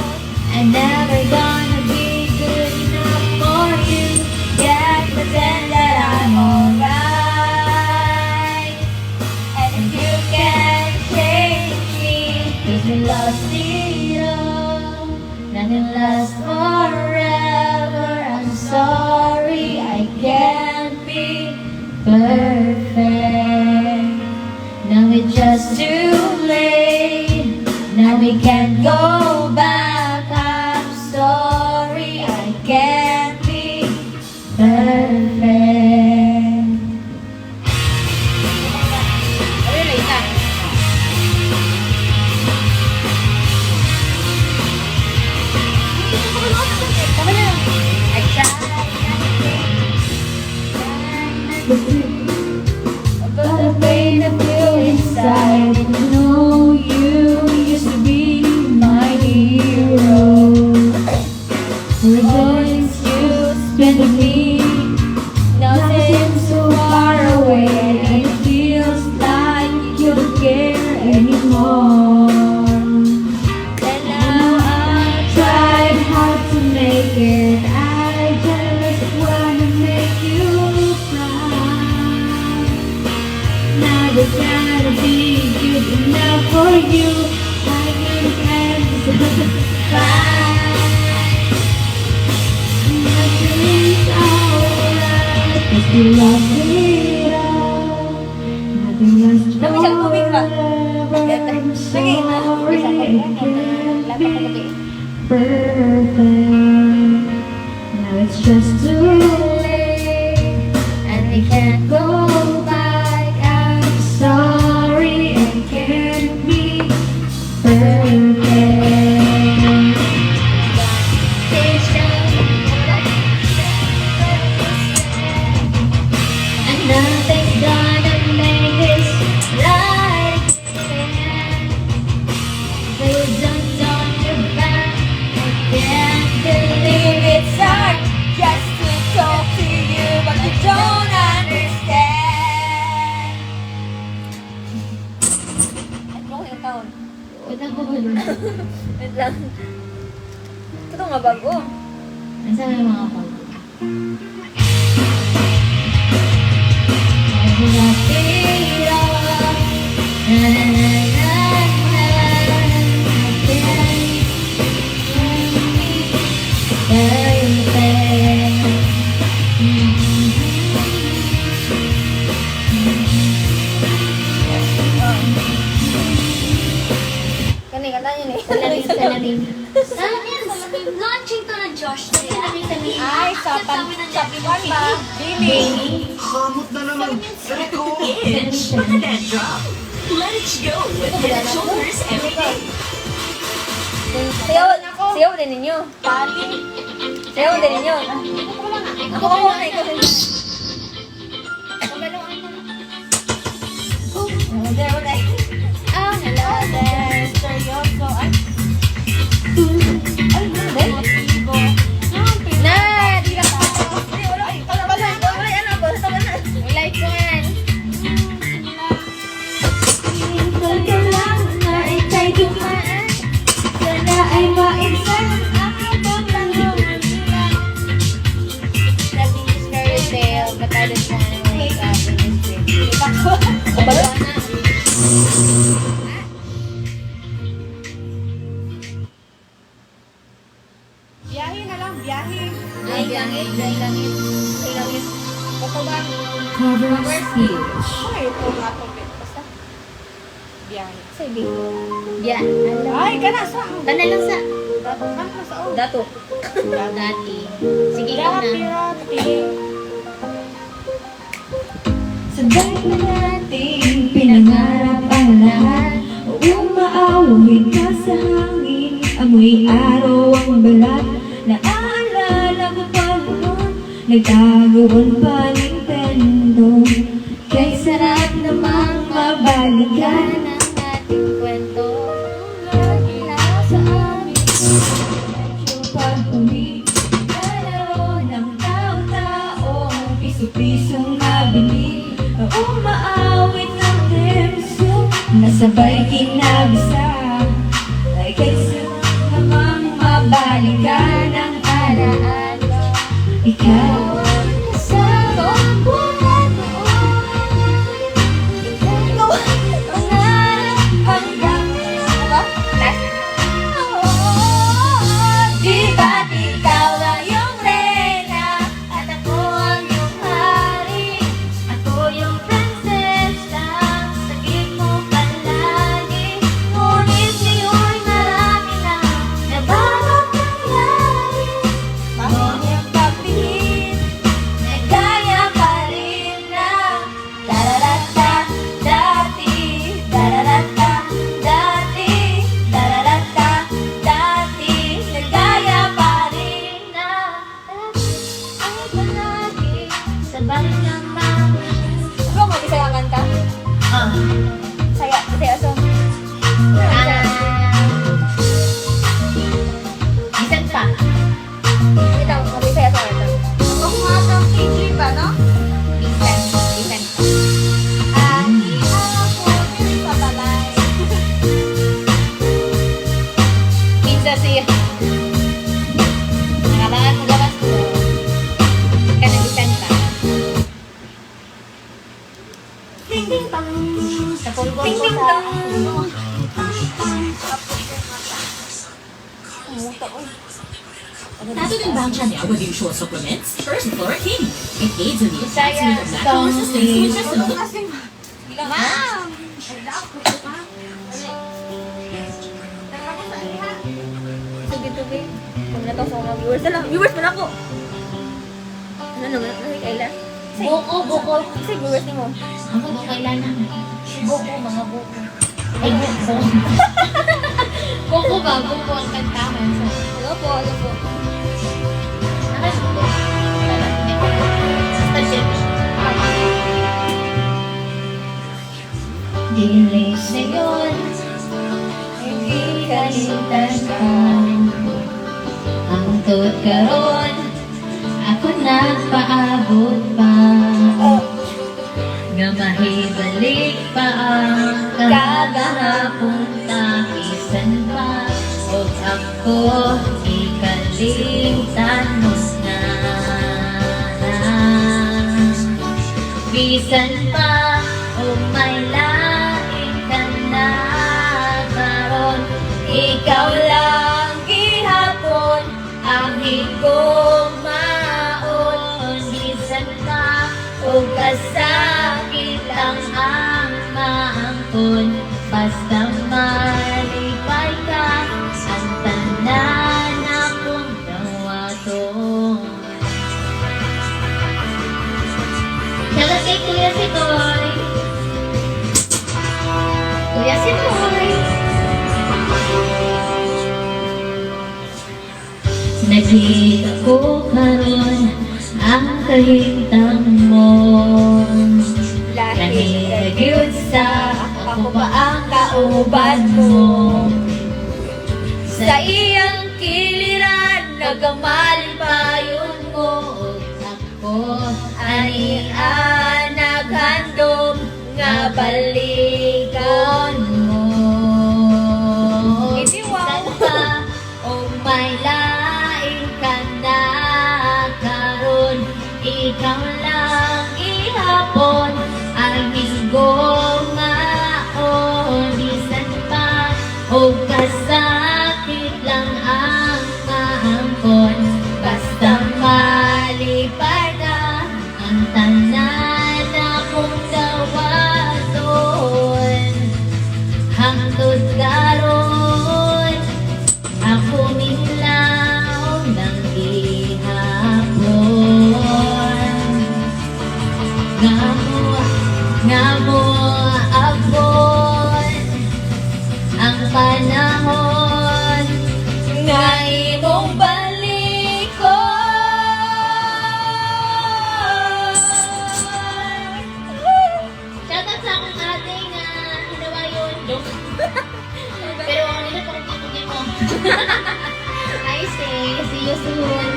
I'm never gonna be good enough for you. Yet pretend that I'm alright. And if you can't change me, 'cause we lost it all. Nothing lasts forever. I'm sorry, I can't be perfect. Now it's just too late. Now we can't go back. I'm sorry, I can't be perfect. But the pain I feel inside, I know you used to be my hero. The days you spent with me now seem so far away, and it feels like you don't care anymore. And now I tried hard to make it, I just wanna make you proud. Never gotta be good enough for you, I can't satisfy. Nothing's alright, 'cause you love it all. Nothing lasts Dami siyang tubig ba? forever. I'm Lagi na. sorry Isa kayo na. again. Lahat ako gabi. Perfect. Now it's just too late, and we can't go back. I'm sorry, I can't be perfect. And nothing's gonna make this right again. Please don't turn your back. I can't believe It's hard just to talk to you, but you don't understand. Ano yung taon? Wala ko ba doon? Wait lang. Ito nga bago. Nasaan yung mga pag? Kani, kanta niyo ni. Salamin. Launching to na Josh. Ay, sa pan ba? Dili. Kamot na naman. Ganito. Inch for the dandruff. Let it go with head and shoulders every day. Sayaw din ninyo. Sayaw din ninyo. Ako na, ikaw din. Hello there. Hello there. Seryoso. Ay, na, di na tayo. Ay, wala, ano ba? Like ko yan. Hintay ka lang na ika'y dumaan. Sana ay maibsan ang ibang tanong. Nothing is fairy tale, but I just wanna wake up in this dream. Kabalo na. Biyahe na lang, biyahe. Ay, langit. Bako ba? Cover speech. Ay, ito nga to. Basta. Biyahe. Sabi. Yan. Ay, kana sa. Tana lang sa Ano sa o? Dato. dati. Sige ka na. Pirati. Sa dahil nating pinangarap ang lahat, umaawit ka sa hangin, amoy araw ang balat. Naaalala ko pa noon, nagtagawan pa Nintendo. Kay sarap namang mabalikan ang ating kwento. Lagi na sa amin, medyo pag-uwi, kalaro ng tao-taong piso-pisong nabili. Umaawit ng temso, nasabay kinabisa. Ay kaysa namang mabalikan ang alaala. Ikaw ang kasama ko noon. Ikaw ang pangarap hanggang di ba't ikaw na yung reyna at ako ang yung hari? Ako yung prinsesa, sagip mo palagi. Ngunit ngayon marami na bagong nangyari. Mahon yung pagpihit. pa. Ito, mabisaya sa ito. Ako nga ng KG ba, no? Bisan. Bisan pa. Ani ako diri sa balay. Pizza siya. Nakabangan mo gawas ko. Kana bisan pa. Ding ding tang. Sa pulbon Ding ko ding sa... dong. Rather than bang channel with usual supplements, first Floricane. It aids in the Bisaya, attachment of natural resistance to Stoney. intestinal Kasing Ma'am! Tubi-tubi. Kung na to sa mga viewers na lang. Viewers mo na ako. Ano naman? Ano kay Kayla? Buko, buko. Kasi viewers ni mo. Ako ba kailangan? Buko, mga buko. Ay, buko. Buko ba? Buko ang kantahan. So, Ano po? Ano po? nakasuko. Basta dyan. Dili sayon, hindi kalimutan. Hangtod karon, ako nagpaabot pa. Nga mahibalik pa ang kagahapon takisan pa. O ako ikalimtan mo na. Bisan pa o may laing ka na karon, ikaw lang gihapon ang higumaon. Bisan pa o kasakit lang ang maangkon, basta malipay ka ang tanan akong dawaton. Shoutout kay Kuya Sikoy. Kuya Sikoy. Nakita ko karon ang kahintang mo. Lahit Nahigayod sa ako pa ang kauban mo. Sa iyang kiliran, nagamalin pa yun mo. Ako, anian, naghandom, nga balikan mo. Hindi, wow. Bisan pa, o may laing ka na karon, ikaw lang ihapon ang higumaon. Bisan pa, o kasakit lang ang maangkon, basta malipay na ang tanan akong dawaton. Hangtod karon, ako nilaw ng ihapon. Ngamo abot ang panahon nga imong balikon. Shoutout sa akong ate nga hinawa yun. Joke. Pero nila pa kung titugin mo. I say, see you soon.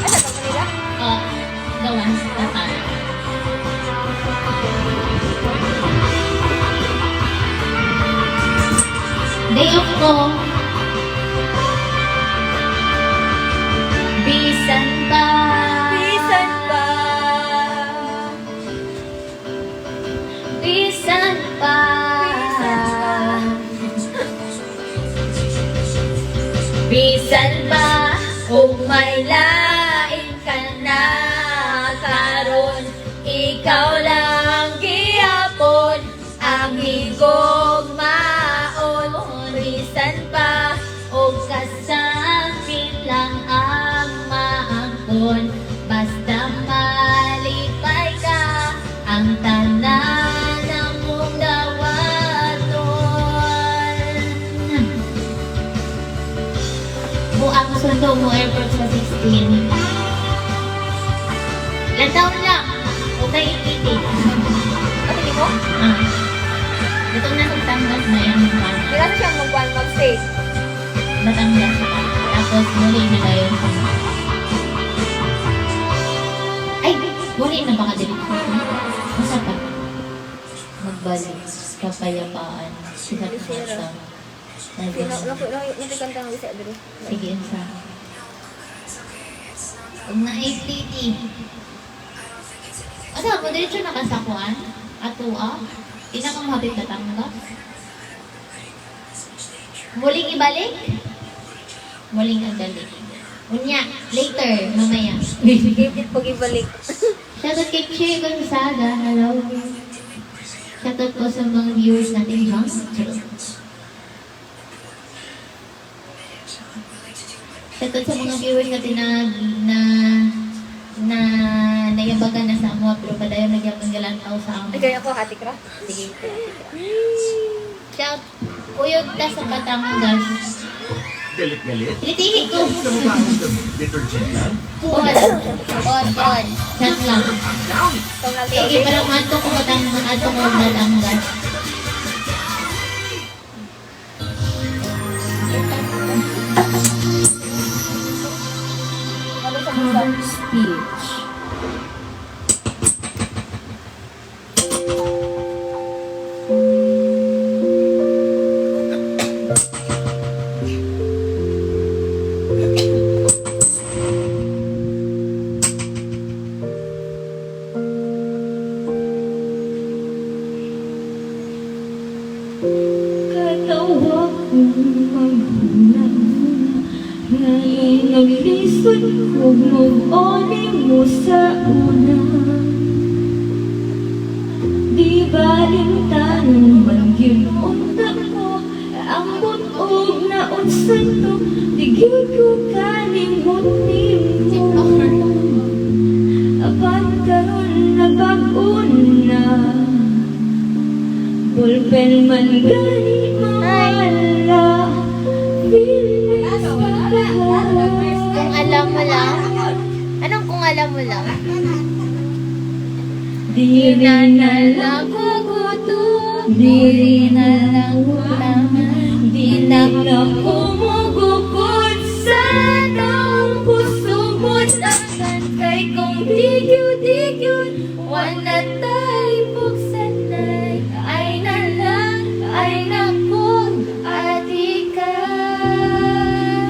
Asa to kanila? The ones that are. Day off ko. Bisan ba? Bisan ba? Bisan pa. Bisan pa. Kung may lain ka na karon, ikaw lang gihapon ang higugmaon. Bisan pa. O kasakit lang ang maangkon, basta malipay ka ang tanan ng mong dawaton. Buang sundo mo airport sa 16. Lantaon lang. Okay, ikitin. Ate ni mo? Ito na sa Batangas na yan. Kailangan siya mag-one mag-stay. Batangas. Tapos Tapos muli na tayo. Ay! Muli na baka delete ko. Masa pa? Magbalik. Kapayapaan. Sila ka sa... Natikanta nga bisa dito. Sige, sa... Huwag na i-pliti. Asa, mo diretso nakasakuan? Ato, Pinakamahapit na tangga? Muling ibalik? Muling ibalik. Unya, later, mamaya. Gigit pag ibalik. Shoutout kay Che Gonzaga. Hello. Shoutout po sa mga viewers natin dyan. Shoutout sa mga viewers natin na nayabagan na sa amo, pero padayon nagyapang galantaw sa amo. Ay, kaya ako, hati ka. Sige. Shout, uyod na sa Batangas. Galit-galit? Pilitihin ko. Sa mukha ng detergent yan? On. Chat lang. Sige, parang mato ko Batangas. Cover speech. Katawa kong maghuna ngayon naglisod kong mag-oning mo sa una. Di baling tanong man yun unta ko ang butog na unsan to. Di gyud ko kalimot ni mo. Apan karon nabag-on na Bulpen man gani mawala. Kung alam mo lang. Anong kung alam mo lang? Di na lang kukuto, di na lang ulangan, di na lang kumugukod sa taong puso mo. Taksan kay kong digyo-digyo, wala tayo buksan na. Ay na lang, ay nakong ati ka.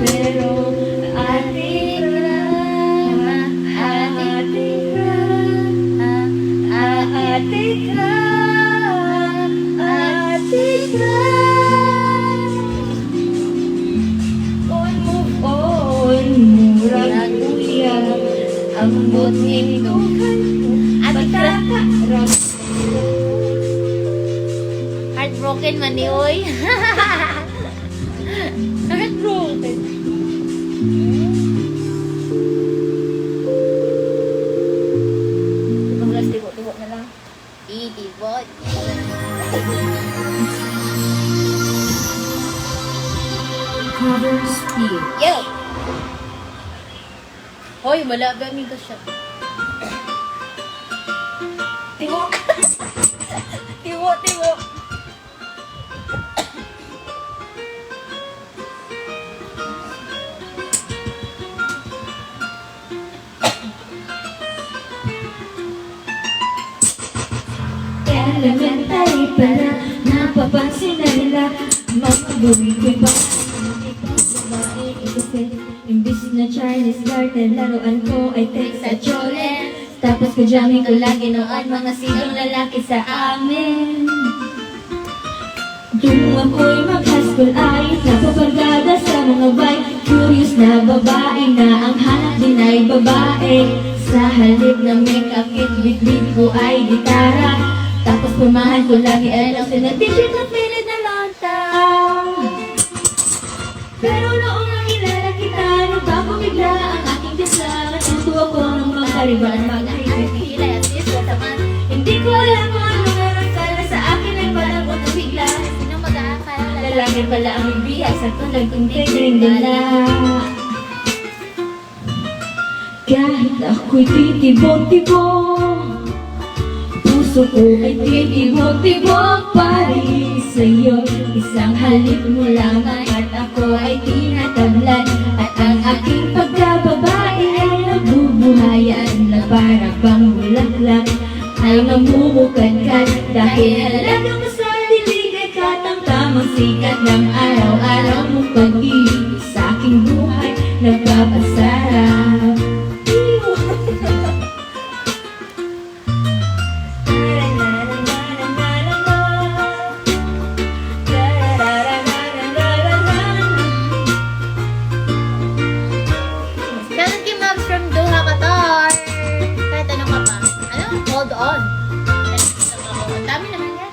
Pero ati ka, ati ka. Atika, atika. On move on, murag kuya. Ang buting tukan, pagkakaroon. Heartbroken man ni oy. Heartbroken. Paglas, tibok na lang. Itibot. Cover speech. Yo! Hoy, wala ba mi ka siya? Tibok. Tibok. Elementary pa na, napapansin na nila. Magagawin ko'y ba? Babae, kasi imbis na Chinese garden, laruan ko ay text sa chole. Tapos kajamin ko lagi noon mga sigang lalaki sa amin. Nung ako'y mag-high school ay napabargada sa mga bike. Curious na babae na ang hanap din ay babae. Sa halip na make-up kit, bit ko ay gitara. Tapos pumahan ko lagi alam sa nag-digit at minute na lantaw. Pero noong nakilala kita, nagbago bigla ang aking tisla. Natuto ako ng mga kariban, mag-ahit. Hindi ko alam kung ano nga nakala sa akin ay parang ako bigla. Sino mag-aakala? Lalaki pala ang bibiyay sa tulad kong tigring nila. Kahit ako'y titibok-tibok, puso ko ay titibok-tibok pa rin sa'yo. Isang halip mo lamang at ako ay tinatablan. At ang aking pagkababae ay nabubuhayan na para bang bulaklak ay mamumukadkad dahil halaga mo sa dilig ay katamtamang sikat ng araw-araw mong pag-ibig sa aking buhay nagpapasarap. Shout kay Mabs from Doha, Qatar. Kahit ano ka pa. Ano? Hold on. Ang dami naman yan.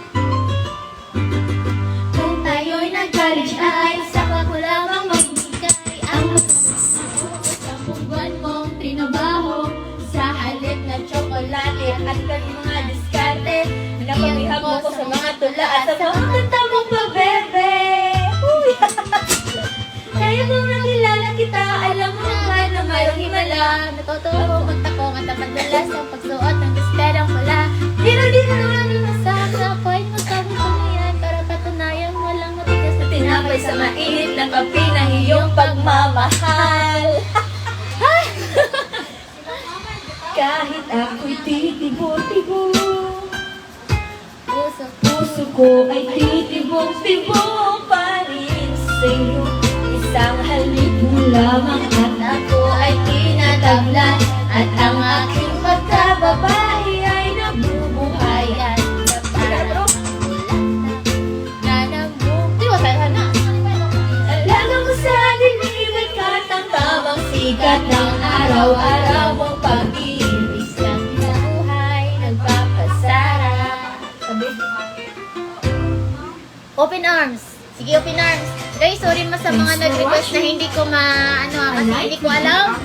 Kung tayo'y nag-college ay saka ko lamang magbigay ang 10 buwan mong trinabaho sa halip na tsokolate at kami mga diskarte. Napamihag mo ko sa mga tula at sa mga kanta mong pabebe. Kaya kung nakilala kita, alam mo naman na mayroong himala. Natutuwa ko magtakong at ang madalas ang pagsuot ng desperang pula. Dino-dino naman yung Masabi ako ay masabi ko na yan para patunayan walang matigas na tinapay sa mainit na kape ng iyong pagmamahal. Kahit ako'y titibo-tibo, puso ko ay titibong-tibo pa rin sa'yo. Isang halik mo lamang at ako ay tinatablan, at ang aking pagkababae ay nabubuhayan na parang alaga mo sa dilig at katamtamang sikat ng araw-araw mong pag-ibig sa buhay nagpapasarap. Open arms. Sige, open arms. Guys, sorry mas sa mga nag-request na hindi ko kasi hindi ko alam.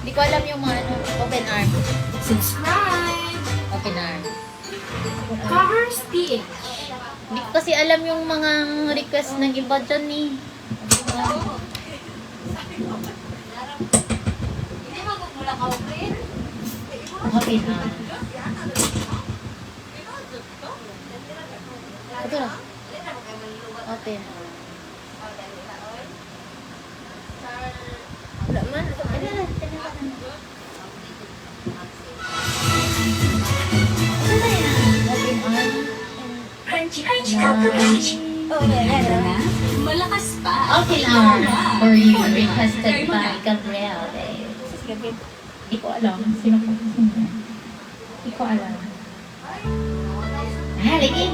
Hindi ko alam yung mga open arms. Subscribe! Open arms. Cars PH. Hindi ko kasi alam yung mga request ng iba dyan eh. Open arms. Ito na. Open. Wala man. Malakas pa. Open arms for you requested by Gabriel. Hindi ko alam. Sino po? Hindi ko alam. Halika.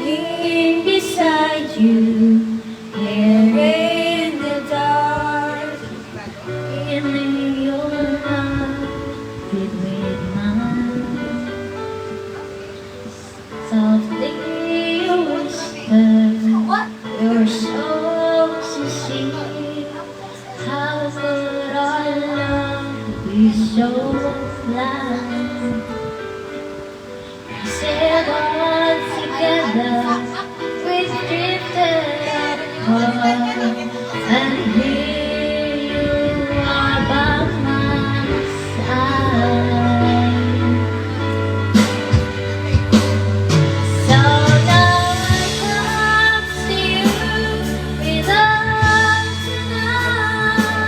Lying beside you, here in the dark, feeling your heart beat with mine. Softly you whisper, you're so sincere. How could our love be so blind? We said all together, we drifted apart, and here you are by my side. So now I come to you with arms tonight,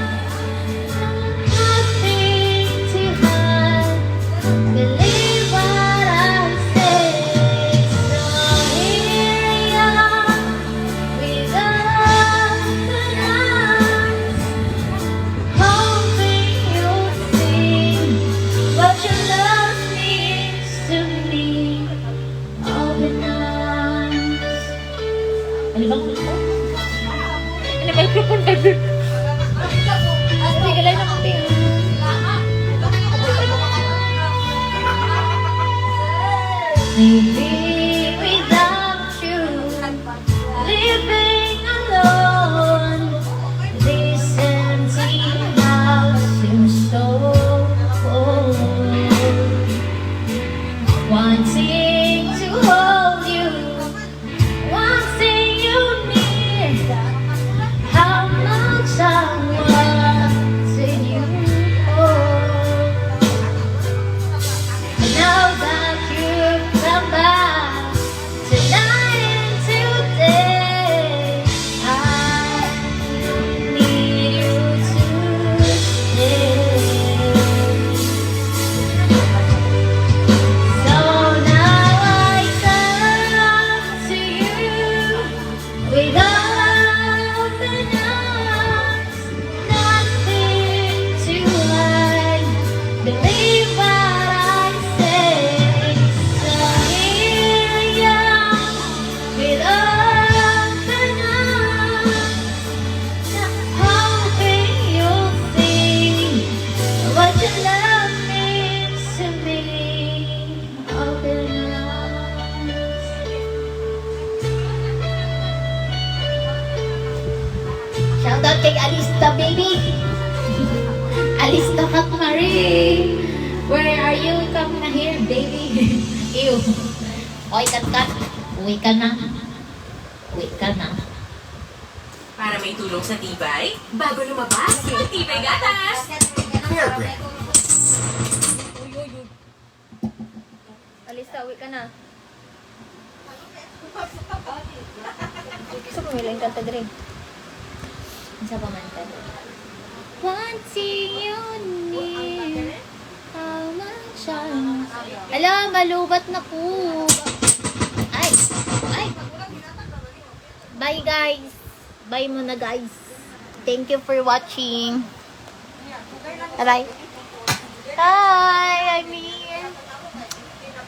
nothing to hide. Believe what I say. So here you are with open arms, hoping you'll see what your love means to me. Open arms. Ano bang gusto? Ano ba yung punta dun? Sige lang naman tayo. Maybe without you, living alone, this empty house seems so cold. Wanting to hold you, wanting you near, how much I wanted you. Oh. kay Alista, baby. Alista Kat Marie. Where are you? Come na here, baby. Ew. Oy, kat. Uwi ka na. Uwi ka na. Para may tulong sa tibay, Bago lumabas, tibay gatas! Hair brand. Alista, uwi ka na. Gusto ko may lang kanta dire. Isa pa man ka. Wanting you near. How much Ala, malubat na po. Ay. Bye, guys. Bye muna, guys. Thank you for watching. Bye-bye. Hi, I'm here.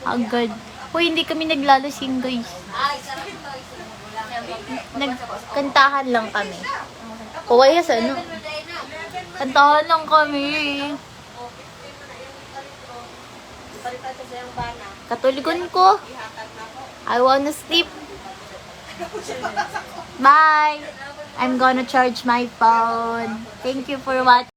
Agad. Hoy, hindi kami naglalasing, guys. Nagkantahan lang kami. O, ayos, ano? Kantahan lang kami. Katuligon ko. I wanna sleep. Bye. I'm gonna charge my phone. Thank you for watching.